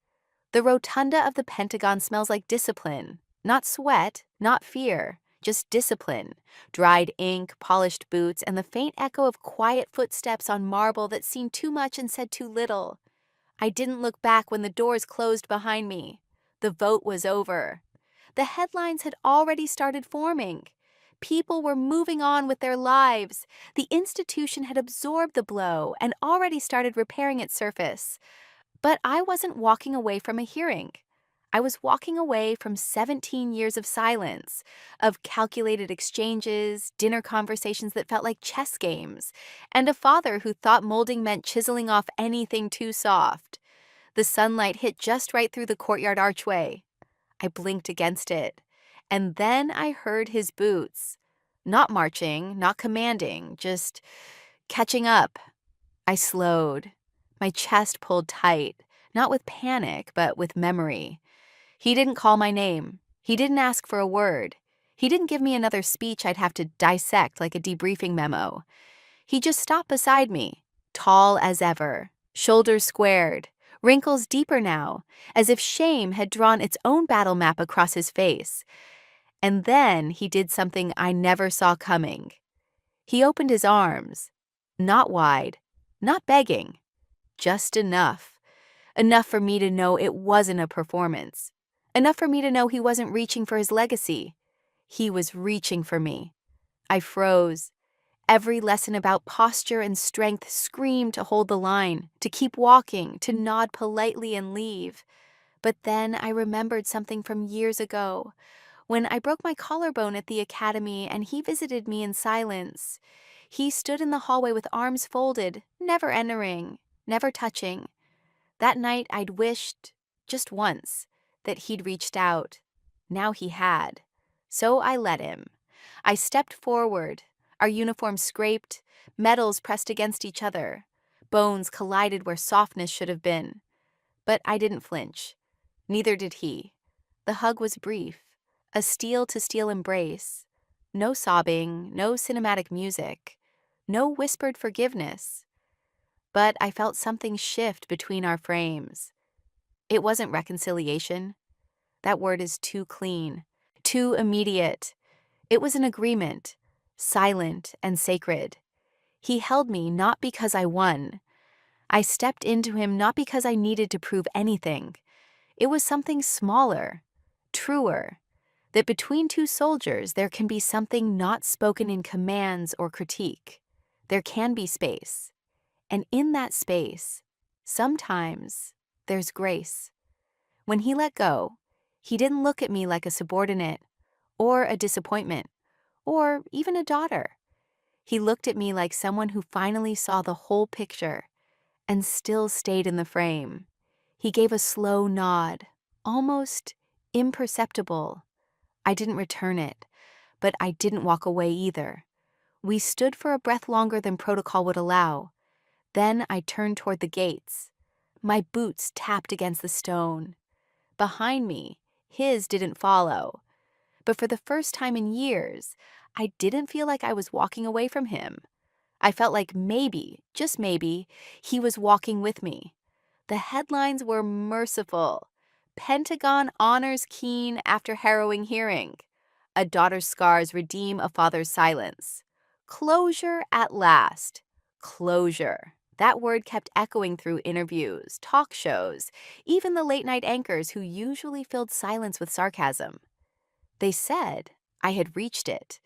A: The rotunda of the Pentagon smells like discipline. Not sweat, not fear, just discipline. Dried ink, polished boots, and the faint echo of quiet footsteps on marble that seen too much and said too little. I didn't look back when the doors closed behind me. The vote was over. The headlines had already started forming. People were moving on with their lives. The institution had absorbed the blow and already started repairing its surface. But I wasn't walking away from a hearing. I was walking away from 17 years of silence, of calculated exchanges, dinner conversations that felt like chess games, and a father who thought molding meant chiseling off anything too soft. The sunlight hit just right through the courtyard archway. I blinked against it. And then I heard his boots. Not marching, not commanding, just catching up. I slowed. My chest pulled tight, not with panic, but with memory. He didn't call my name. He didn't ask for a word. He didn't give me another speech I'd have to dissect like a debriefing memo. He just stopped beside me, tall as ever, shoulders squared, wrinkles deeper now, as if shame had drawn its own battle map across his face. And then he did something I never saw coming. He opened his arms, not wide, not begging, just enough. Enough for me to know it wasn't a performance. Enough for me to know he wasn't reaching for his legacy. He was reaching for me. I froze. Every lesson about posture and strength screamed to hold the line, to keep walking, to nod politely and leave. But then I remembered something from years ago, when I broke my collarbone at the academy and he visited me in silence. He stood in the hallway with arms folded, never entering, never touching. That night I'd wished, just once, that he'd reached out. Now he had. So I let him. I stepped forward. Our uniforms scraped, metals pressed against each other. Bones collided where softness should have been. But I didn't flinch. Neither did he. The hug was brief, a steel-to-steel embrace. No sobbing, no cinematic music, no whispered forgiveness. But I felt something shift between our frames. It wasn't reconciliation. That word is too clean, too immediate. It was an agreement, silent and sacred. He held me not because I won. I stepped into him not because I needed to prove anything. It was something smaller, truer, that between two soldiers there can be something not spoken in commands or critique. There can be space. And in that space, sometimes there's grace. When he let go, he didn't look at me like a subordinate, or a disappointment, or even a daughter. He looked at me like someone who finally saw the whole picture and still stayed in the frame. He gave a slow nod, almost imperceptible. I didn't return it, but I didn't walk away either. We stood for a breath longer than protocol would allow. Then I turned toward the gates. My boots tapped against the stone. Behind me, his didn't follow. But for the first time in years, I didn't feel like I was walking away from him. I felt like maybe, just maybe, he was walking with me. The headlines were merciful. Pentagon honors Keene after harrowing hearing. A daughter's scars redeem a father's silence. Closure at last. Closure. That word kept echoing through interviews, talk shows, even the late-night anchors who usually filled silence with sarcasm. They said I had reached it,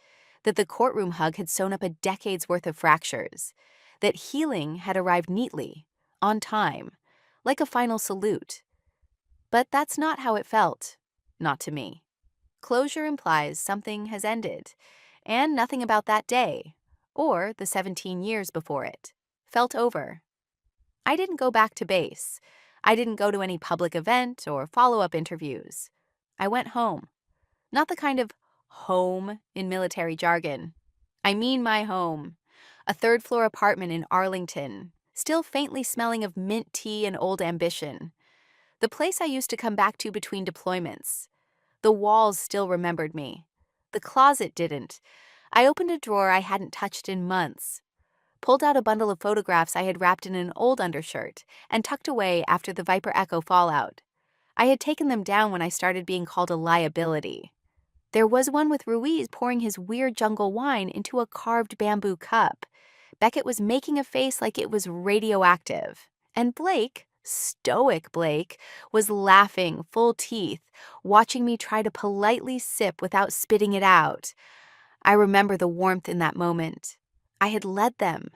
A: that the courtroom hug had sewn up a decade's worth of fractures, that healing had arrived neatly, on time, like a final salute. But that's not how it felt. Not to me. Closure implies something has ended, and nothing about that day, or the 17 years before it, felt over. I didn't go back to base. I didn't go to any public event or follow-up interviews. I went home. Not the kind of home in military jargon. I mean my home. A third-floor apartment in Arlington, still faintly smelling of mint tea and old ambition. The place I used to come back to between deployments. The walls still remembered me. The closet didn't. I opened a drawer I hadn't touched in months, pulled out a bundle of photographs I had wrapped in an old undershirt and tucked away after the Viper Echo fallout. I had taken them down when I started being called a liability. There was one with Ruiz pouring his weird jungle wine into a carved bamboo cup. Beckett was making a face like it was radioactive. And Blake, stoic Blake, was laughing full teeth, watching me try to politely sip without spitting it out. I remember the warmth in that moment. I had led them,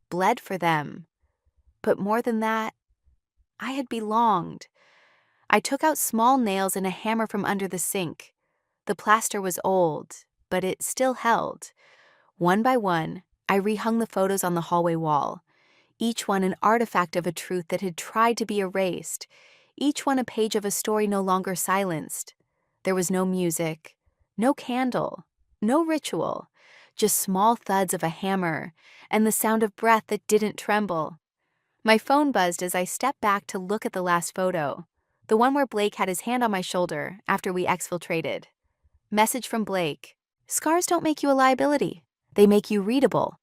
A: bled for them. But more than that, I had belonged. I took out small nails and a hammer from under the sink. The plaster was old, but it still held. One by one, I rehung the photos on the hallway wall, each one an artifact of a truth that had tried to be erased, each one a page of a story no longer silenced. There was no music, no candle, no ritual, just small thuds of a hammer and the sound of breath that didn't tremble. My phone buzzed as I stepped back to look at the last photo, the one where Blake had his hand on my shoulder after we exfiltrated. Message from Blake. Scars don't make you a liability. They make you readable.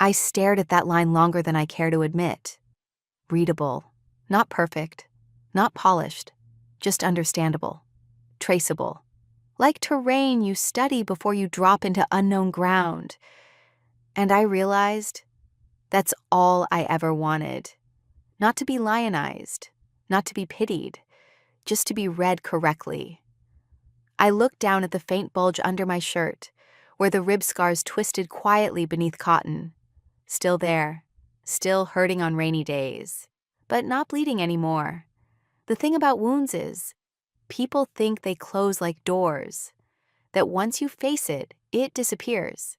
A: I stared at that line longer than I care to admit. Readable. Not perfect. Not polished. Just understandable. Traceable. Like terrain you study before you drop into unknown ground. And I realized that's all I ever wanted. Not to be lionized. Not to be pitied. Just to be read correctly. I looked down at the faint bulge under my shirt, where the rib scars twisted quietly beneath cotton. Still there, still hurting on rainy days, but not bleeding anymore. The thing about wounds is, people think they close like doors, that once you face it, it disappears.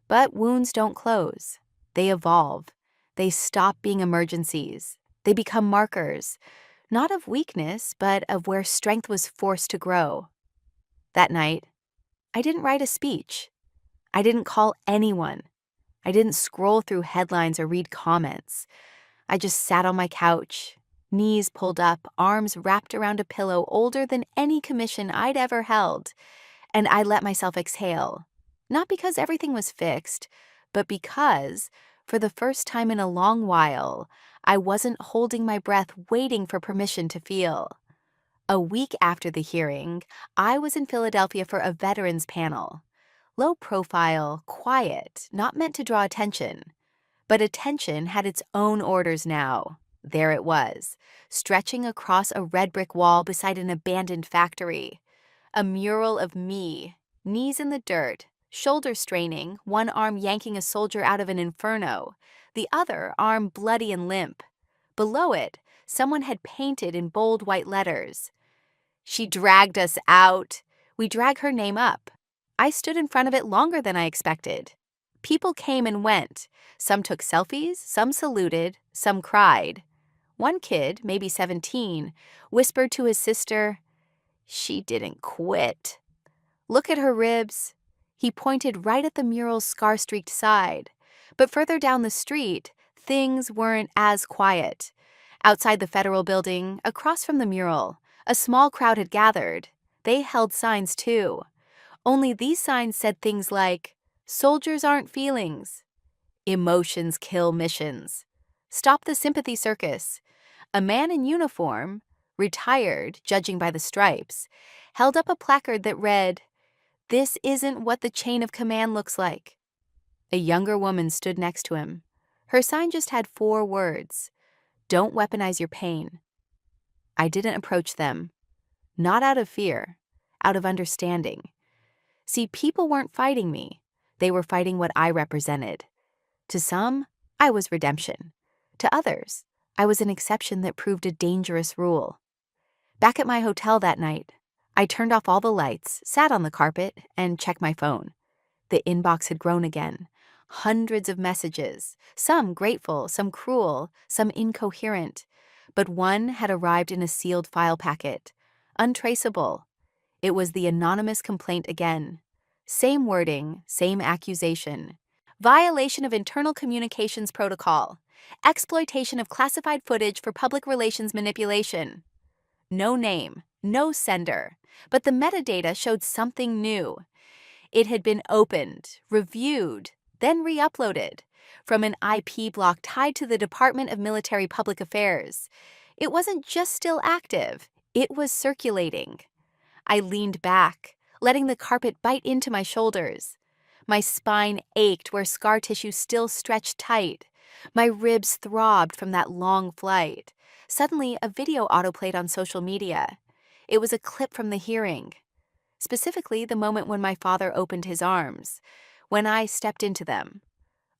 A: But wounds don't close. They evolve. They stop being emergencies. They become markers, not of weakness, but of where strength was forced to grow. That night, I didn't write a speech. I didn't call anyone. I didn't scroll through headlines or read comments. I just sat on my couch, knees pulled up, arms wrapped around a pillow older than any commission I'd ever held, and I let myself exhale. Not because everything was fixed, but because, for the first time in a long while, I wasn't holding my breath waiting for permission to feel. A week after the hearing, I was in Philadelphia for a veterans panel. Low profile, quiet, not meant to draw attention. But attention had its own orders now. There it was, stretching across a red brick wall beside an abandoned factory. A mural of me, knees in the dirt, shoulder straining, one arm yanking a soldier out of an inferno, the other arm bloody and limp. Below it, someone had painted in bold white letters. She dragged us out. We drag her name up. I stood in front of it longer than I expected. People came and went. Some took selfies, some saluted, some cried. One kid, maybe 17, whispered to his sister, "She didn't quit." Look at her ribs. He pointed right at the mural's scar-streaked side. But further down the street, things weren't as quiet. Outside the federal building, across from the mural, a small crowd had gathered. They held signs too. Only these signs said things like, "Soldiers aren't feelings. Emotions kill missions. Stop the sympathy circus." A man in uniform, retired, judging by the stripes, held up a placard that read, "This isn't what the chain of command looks like." A younger woman stood next to him. Her sign just had 4 words. Don't weaponize your pain. I didn't approach them. Not out of fear, out of understanding. See, people weren't fighting me. They were fighting what I represented. To some, I was redemption. To others, I was an exception that proved a dangerous rule. Back at my hotel that night, I turned off all the lights, sat on the carpet, and checked my phone. The inbox had grown again. Hundreds of messages, some grateful, some cruel, some incoherent. But one had arrived in a sealed file packet. Untraceable. It was the anonymous complaint again. Same wording, same accusation. Violation of internal communications protocol. Exploitation of classified footage for public relations manipulation. No name, no sender, but the metadata showed something new. It had been opened, reviewed, then re-uploaded from an IP block tied to the Department of Military Public Affairs. It wasn't just still active, it was circulating. I leaned back, letting the carpet bite into my shoulders. My spine ached where scar tissue still stretched tight. My ribs throbbed from that long flight. Suddenly, a video autoplayed on social media. It was a clip from the hearing. Specifically, the moment when my father opened his arms, when I stepped into them.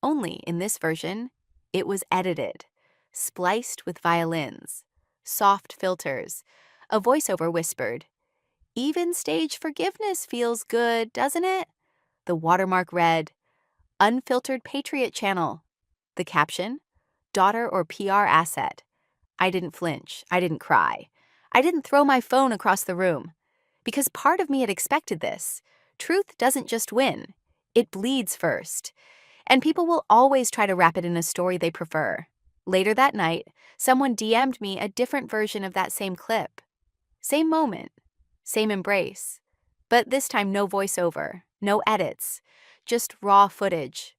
A: Only, in this version, it was edited, spliced with violins, soft filters. A voiceover whispered, "Even stage forgiveness feels good, doesn't it?" The watermark read, "Unfiltered Patriot Channel." The caption, "Daughter or PR asset." I didn't flinch. I didn't cry. I didn't throw my phone across the room. Because part of me had expected this. Truth doesn't just win. It bleeds first. And people will always try to wrap it in a story they prefer. Later that night, someone DM'd me a different version of that same clip. Same moment. Same embrace. But this time no voiceover, no edits, just raw footage.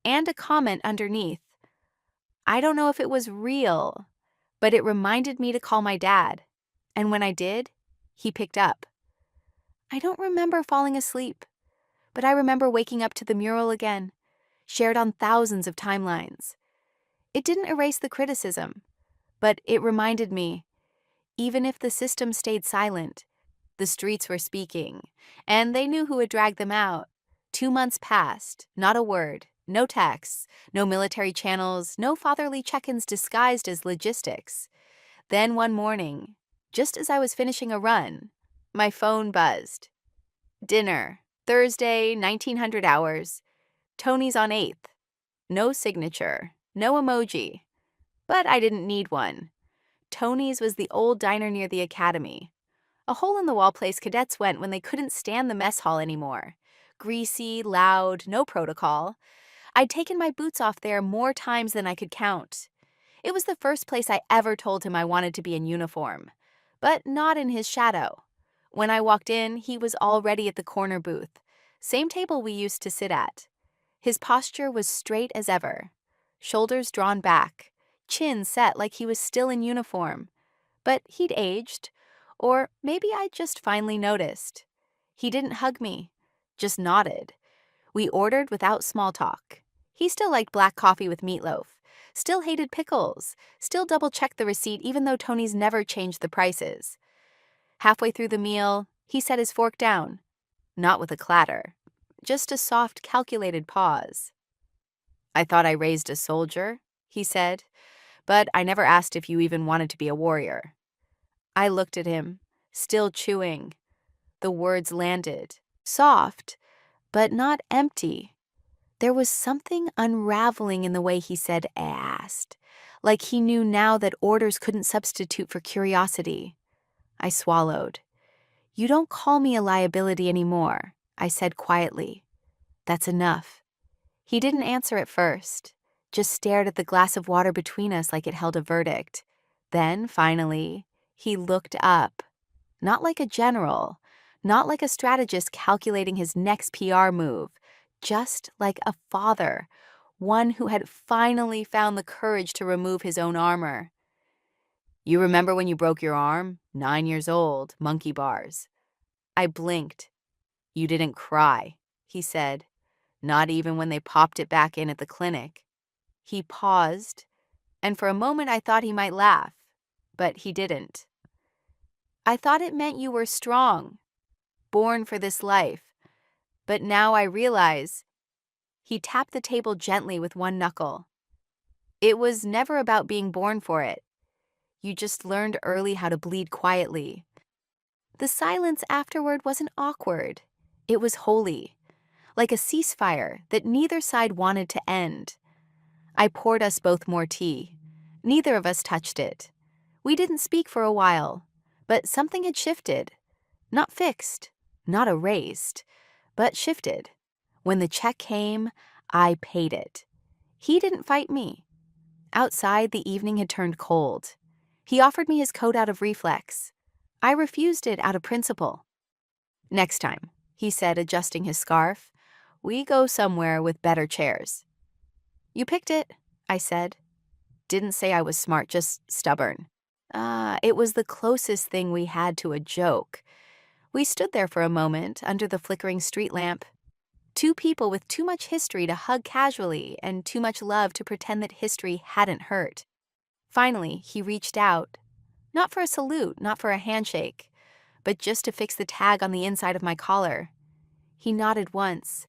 A: And a comment underneath. I don't know if it was real, but it reminded me to call my dad. And when I did, he picked up. I don't remember falling asleep, but I remember waking up to the mural again, shared on thousands of timelines. It didn't erase the criticism, but it reminded me, even if the system stayed silent, the streets were speaking, and they knew who had dragged them out. 2 months passed, not a word, no texts, no military channels, no fatherly check-ins disguised as logistics. Then one morning, just as I was finishing a run, my phone buzzed. Dinner, Thursday, 1900 hours. Tony's on 8th. No signature, no emoji. But I didn't need one. Tony's was the old diner near the academy. A hole-in-the-wall place cadets went when they couldn't stand the mess hall anymore. Greasy, loud, no protocol. I'd taken my boots off there more times than I could count. It was the first place I ever told him I wanted to be in uniform. But not in his shadow. When I walked in, he was already at the corner booth. Same table we used to sit at. His posture was straight as ever. Shoulders drawn back. Chin set like he was still in uniform. But he'd aged. Or maybe I'd just finally noticed. He didn't hug me. Just nodded. We ordered without small talk. He still liked black coffee with meatloaf. Still hated pickles. Still double-checked the receipt even though Tony's never changed the prices. Halfway through the meal, he set his fork down. Not with a clatter. Just a soft, calculated pause. "I thought I raised a soldier," he said, "but I never asked if you even wanted to be a warrior." I looked at him, still chewing. The words landed. Soft, but not empty. There was something unraveling in the way he said asked, like he knew now that orders couldn't substitute for curiosity. I swallowed. "You don't call me a liability anymore," I said quietly. "That's enough." He didn't answer at first, just stared at the glass of water between us like it held a verdict. Then, finally, he looked up. Not like a general, not like a strategist calculating his next PR move, just like a father, one who had finally found the courage to remove his own armor. "You remember when you broke your arm? 9 years old, monkey bars." I blinked. "You didn't cry," he said. "Not even when they popped it back in at the clinic." He paused, and for a moment I thought he might laugh, but he didn't. "I thought it meant you were strong, born for this life, but now I realize..." He tapped the table gently with one knuckle. It was never about being born for it. You just learned early how to bleed quietly. The silence afterward wasn't awkward. It was holy, like a ceasefire that neither side wanted to end. I poured us both more tea. Neither of us touched it. We didn't speak for a while, but something had shifted. Not fixed, not erased, but shifted. When the check came, I paid it. He didn't fight me. Outside, the evening had turned cold. He offered me his coat out of reflex. I refused it out of principle. Next time, he said, adjusting his scarf, we go somewhere with better chairs. You picked it, I said. Didn't say I was smart, just stubborn. It was the closest thing we had to a joke. We stood there for a moment under the flickering street lamp. Two people with too much history to hug casually and too much love to pretend that history hadn't hurt. Finally, he reached out. Not for a salute, not for a handshake, but just to fix the tag on the inside of my collar. He nodded once.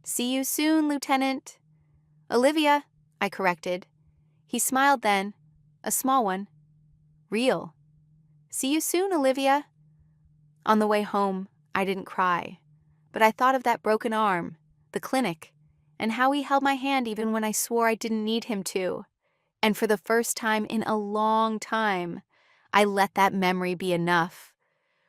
A: See you soon, Lieutenant. Olivia, I corrected. He smiled then, a small one. Real. See you soon, Olivia. On the way home, I didn't cry, but I thought of that broken arm, the clinic, and how he held my hand even when I swore I didn't need him to. And for the first time in a long time, I let that memory be enough.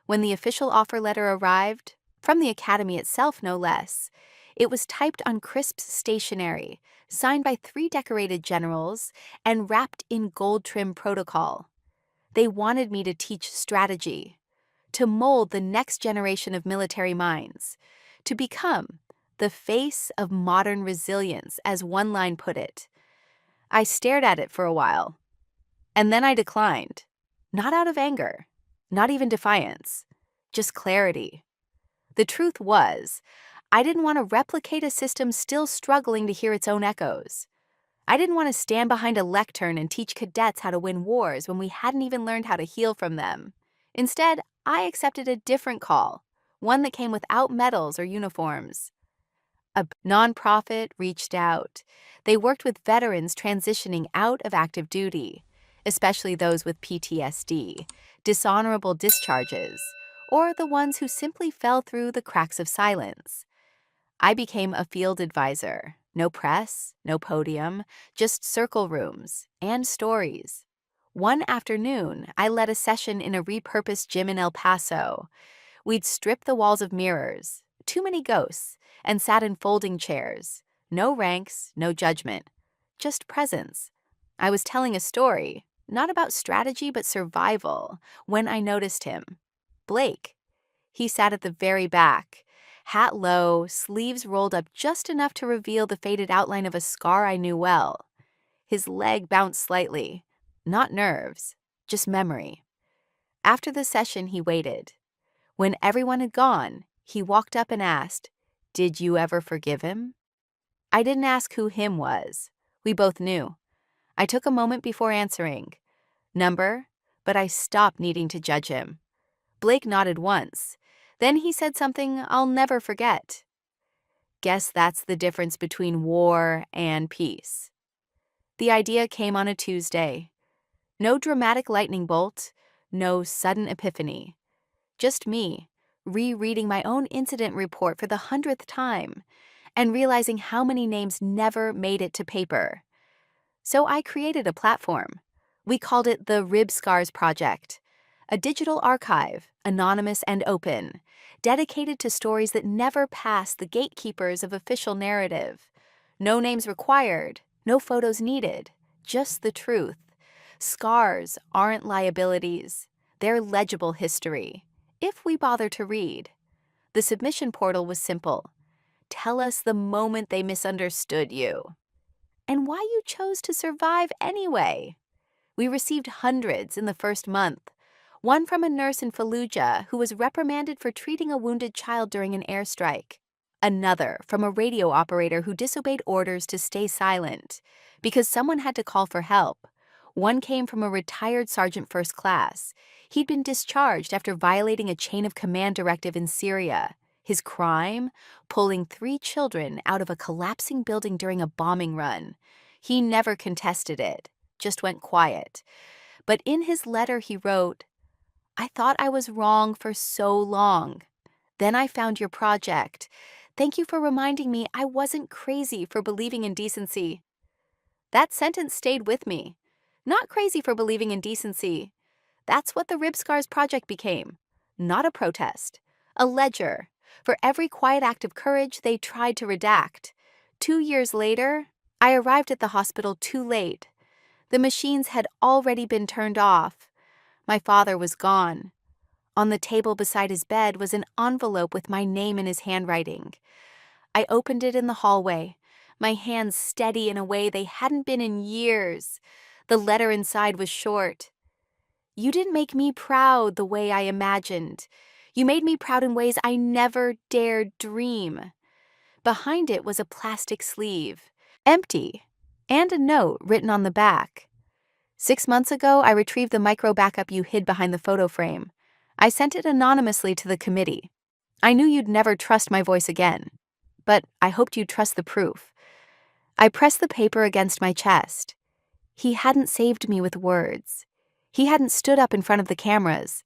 A: When the official offer letter arrived, from the academy itself no less, it was typed on crisp stationery, signed by 3 decorated generals, and wrapped in gold-trim protocol. They wanted me to teach strategy, to mold the next generation of military minds, to become the face of modern resilience, as one line put it. I stared at it for a while, and then I declined. Not out of anger, not even defiance, just clarity. The truth was, I didn't want to replicate a system still struggling to hear its own echoes. I didn't want to stand behind a lectern and teach cadets how to win wars when we hadn't even learned how to heal from them. Instead, I accepted a different call, one that came without medals or uniforms. A nonprofit reached out. They worked with veterans transitioning out of active duty, especially those with PTSD, dishonorable discharges, or the ones who simply fell through the cracks of silence. I became a field advisor. No press, no podium, just circle rooms and stories. One afternoon, I led a session in a repurposed gym in El Paso. We'd stripped the walls of mirrors, too many ghosts, and sat in folding chairs. No ranks, no judgment, just presence. I was telling a story, not about strategy but survival, when I noticed him. Blake. He sat at the very back, hat low, sleeves rolled up just enough to reveal the faded outline of a scar I knew well. His leg bounced slightly. Not nerves, just memory. After the session, he waited. When everyone had gone, he walked up and asked, "Did you ever forgive him?" I didn't ask who him was. We both knew. I took a moment before answering. Number, but I stopped needing to judge him. Blake nodded once. Then he said something I'll never forget. Guess that's the difference between war and peace. The idea came on a Tuesday. No dramatic lightning bolt, no sudden epiphany. Just me, rereading my own incident report for the 100th time, and realizing how many names never made it to paper. So I created a platform. We called it the Rib Scars Project, a digital archive, anonymous and open, dedicated to stories that never passed the gatekeepers of official narrative. No names required, no photos needed, just the truth. Scars aren't liabilities, they're legible history, if we bother to read. The submission portal was simple. Tell us the moment they misunderstood you, and why you chose to survive anyway. We received hundreds in the first month. One from a nurse in Fallujah who was reprimanded for treating a wounded child during an airstrike. Another from a radio operator who disobeyed orders to stay silent because someone had to call for help. One came from a retired sergeant first class. He'd been discharged after violating a chain of command directive in Syria. His crime? Pulling 3 children out of a collapsing building during a bombing run. He never contested it, just went quiet. But in his letter he wrote, "I thought I was wrong for so long. Then I found your project. Thank you for reminding me I wasn't crazy for believing in decency." That sentence stayed with me. Not crazy for believing in decency. That's what the Rib Scars Project became. Not a protest. A ledger. For every quiet act of courage they tried to redact. 2 years later, I arrived at the hospital too late. The machines had already been turned off. My father was gone. On the table beside his bed was an envelope with my name in his handwriting. I opened it in the hallway, my hands steady in a way they hadn't been in years. The letter inside was short. "You didn't make me proud the way I imagined. You made me proud in ways I never dared dream." Behind it was a plastic sleeve, empty, and a note written on the back. "6 months ago, I retrieved the micro backup you hid behind the photo frame. I sent it anonymously to the committee. I knew you'd never trust my voice again, but I hoped you'd trust the proof." I pressed the paper against my chest. He hadn't saved me with words. He hadn't stood up in front of the cameras,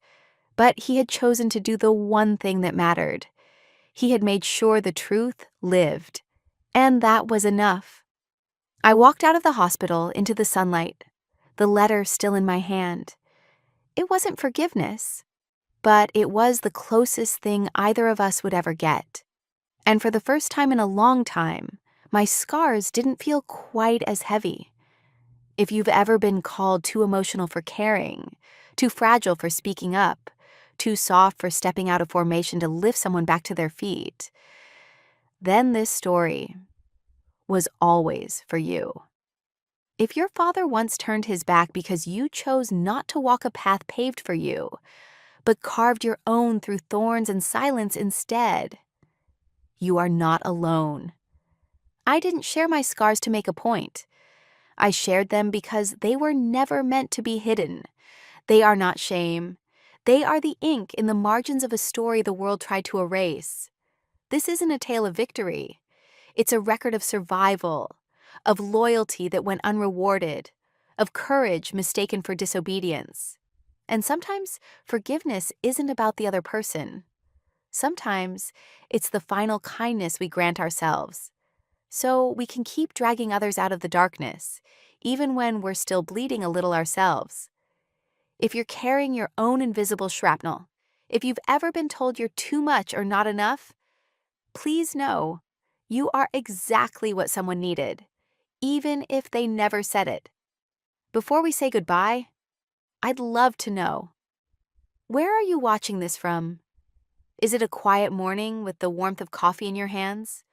A: but he had chosen to do the one thing that mattered. He had made sure the truth lived, and that was enough. I walked out of the hospital into the sunlight, the letter still in my hand. It wasn't forgiveness, but it was the closest thing either of us would ever get. And for the first time in a long time, my scars didn't feel quite as heavy. If you've ever been called too emotional for caring, too fragile for speaking up, too soft for stepping out of formation to lift someone back to their feet, then this story was always for you. If your father once turned his back because you chose not to walk a path paved for you, but carved your own through thorns and silence instead, you are not alone. I didn't share my scars to make a point. I shared them because they were never meant to be hidden. They are not shame. They are the ink in the margins of a story the world tried to erase. This isn't a tale of victory. It's a record of survival, of loyalty that went unrewarded, of courage mistaken for disobedience. And sometimes forgiveness isn't about the other person. Sometimes it's the final kindness we grant ourselves, so we can keep dragging others out of the darkness, even when we're still bleeding a little ourselves. If you're carrying your own invisible shrapnel, if you've ever been told you're too much or not enough, please know you are exactly what someone needed, even if they never said it. Before we say goodbye, I'd love to know, where are you watching this from? Is it a quiet morning with the warmth of coffee in your hands?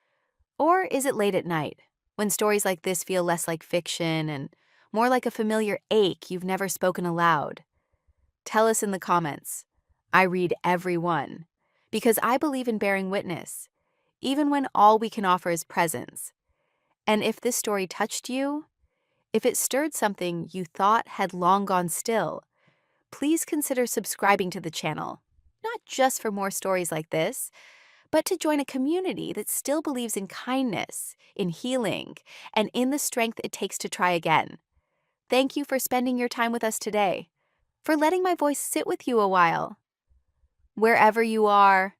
A: Or is it late at night, when stories like this feel less like fiction and more like a familiar ache you've never spoken aloud? Tell us in the comments. I read every one, because I believe in bearing witness, even when all we can offer is presence. And if this story touched you, if it stirred something you thought had long gone still, please consider subscribing to the channel, not just for more stories like this, but to join a community that still believes in kindness, in healing, and in the strength it takes to try again. Thank you for spending your time with us today, for letting my voice sit with you a while. Wherever you are,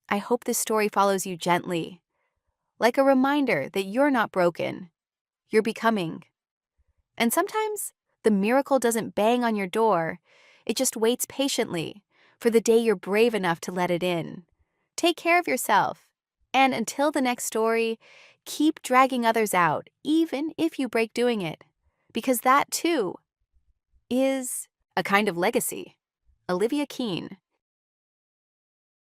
A: I hope this story follows you gently, like a reminder that you're not broken, you're becoming. And sometimes the miracle doesn't bang on your door, it just waits patiently for the day you're brave enough to let it in. Take care of yourself, and until the next story, keep dragging others out, even if you break doing it, because that, too, is a kind of legacy. Olivia Keene.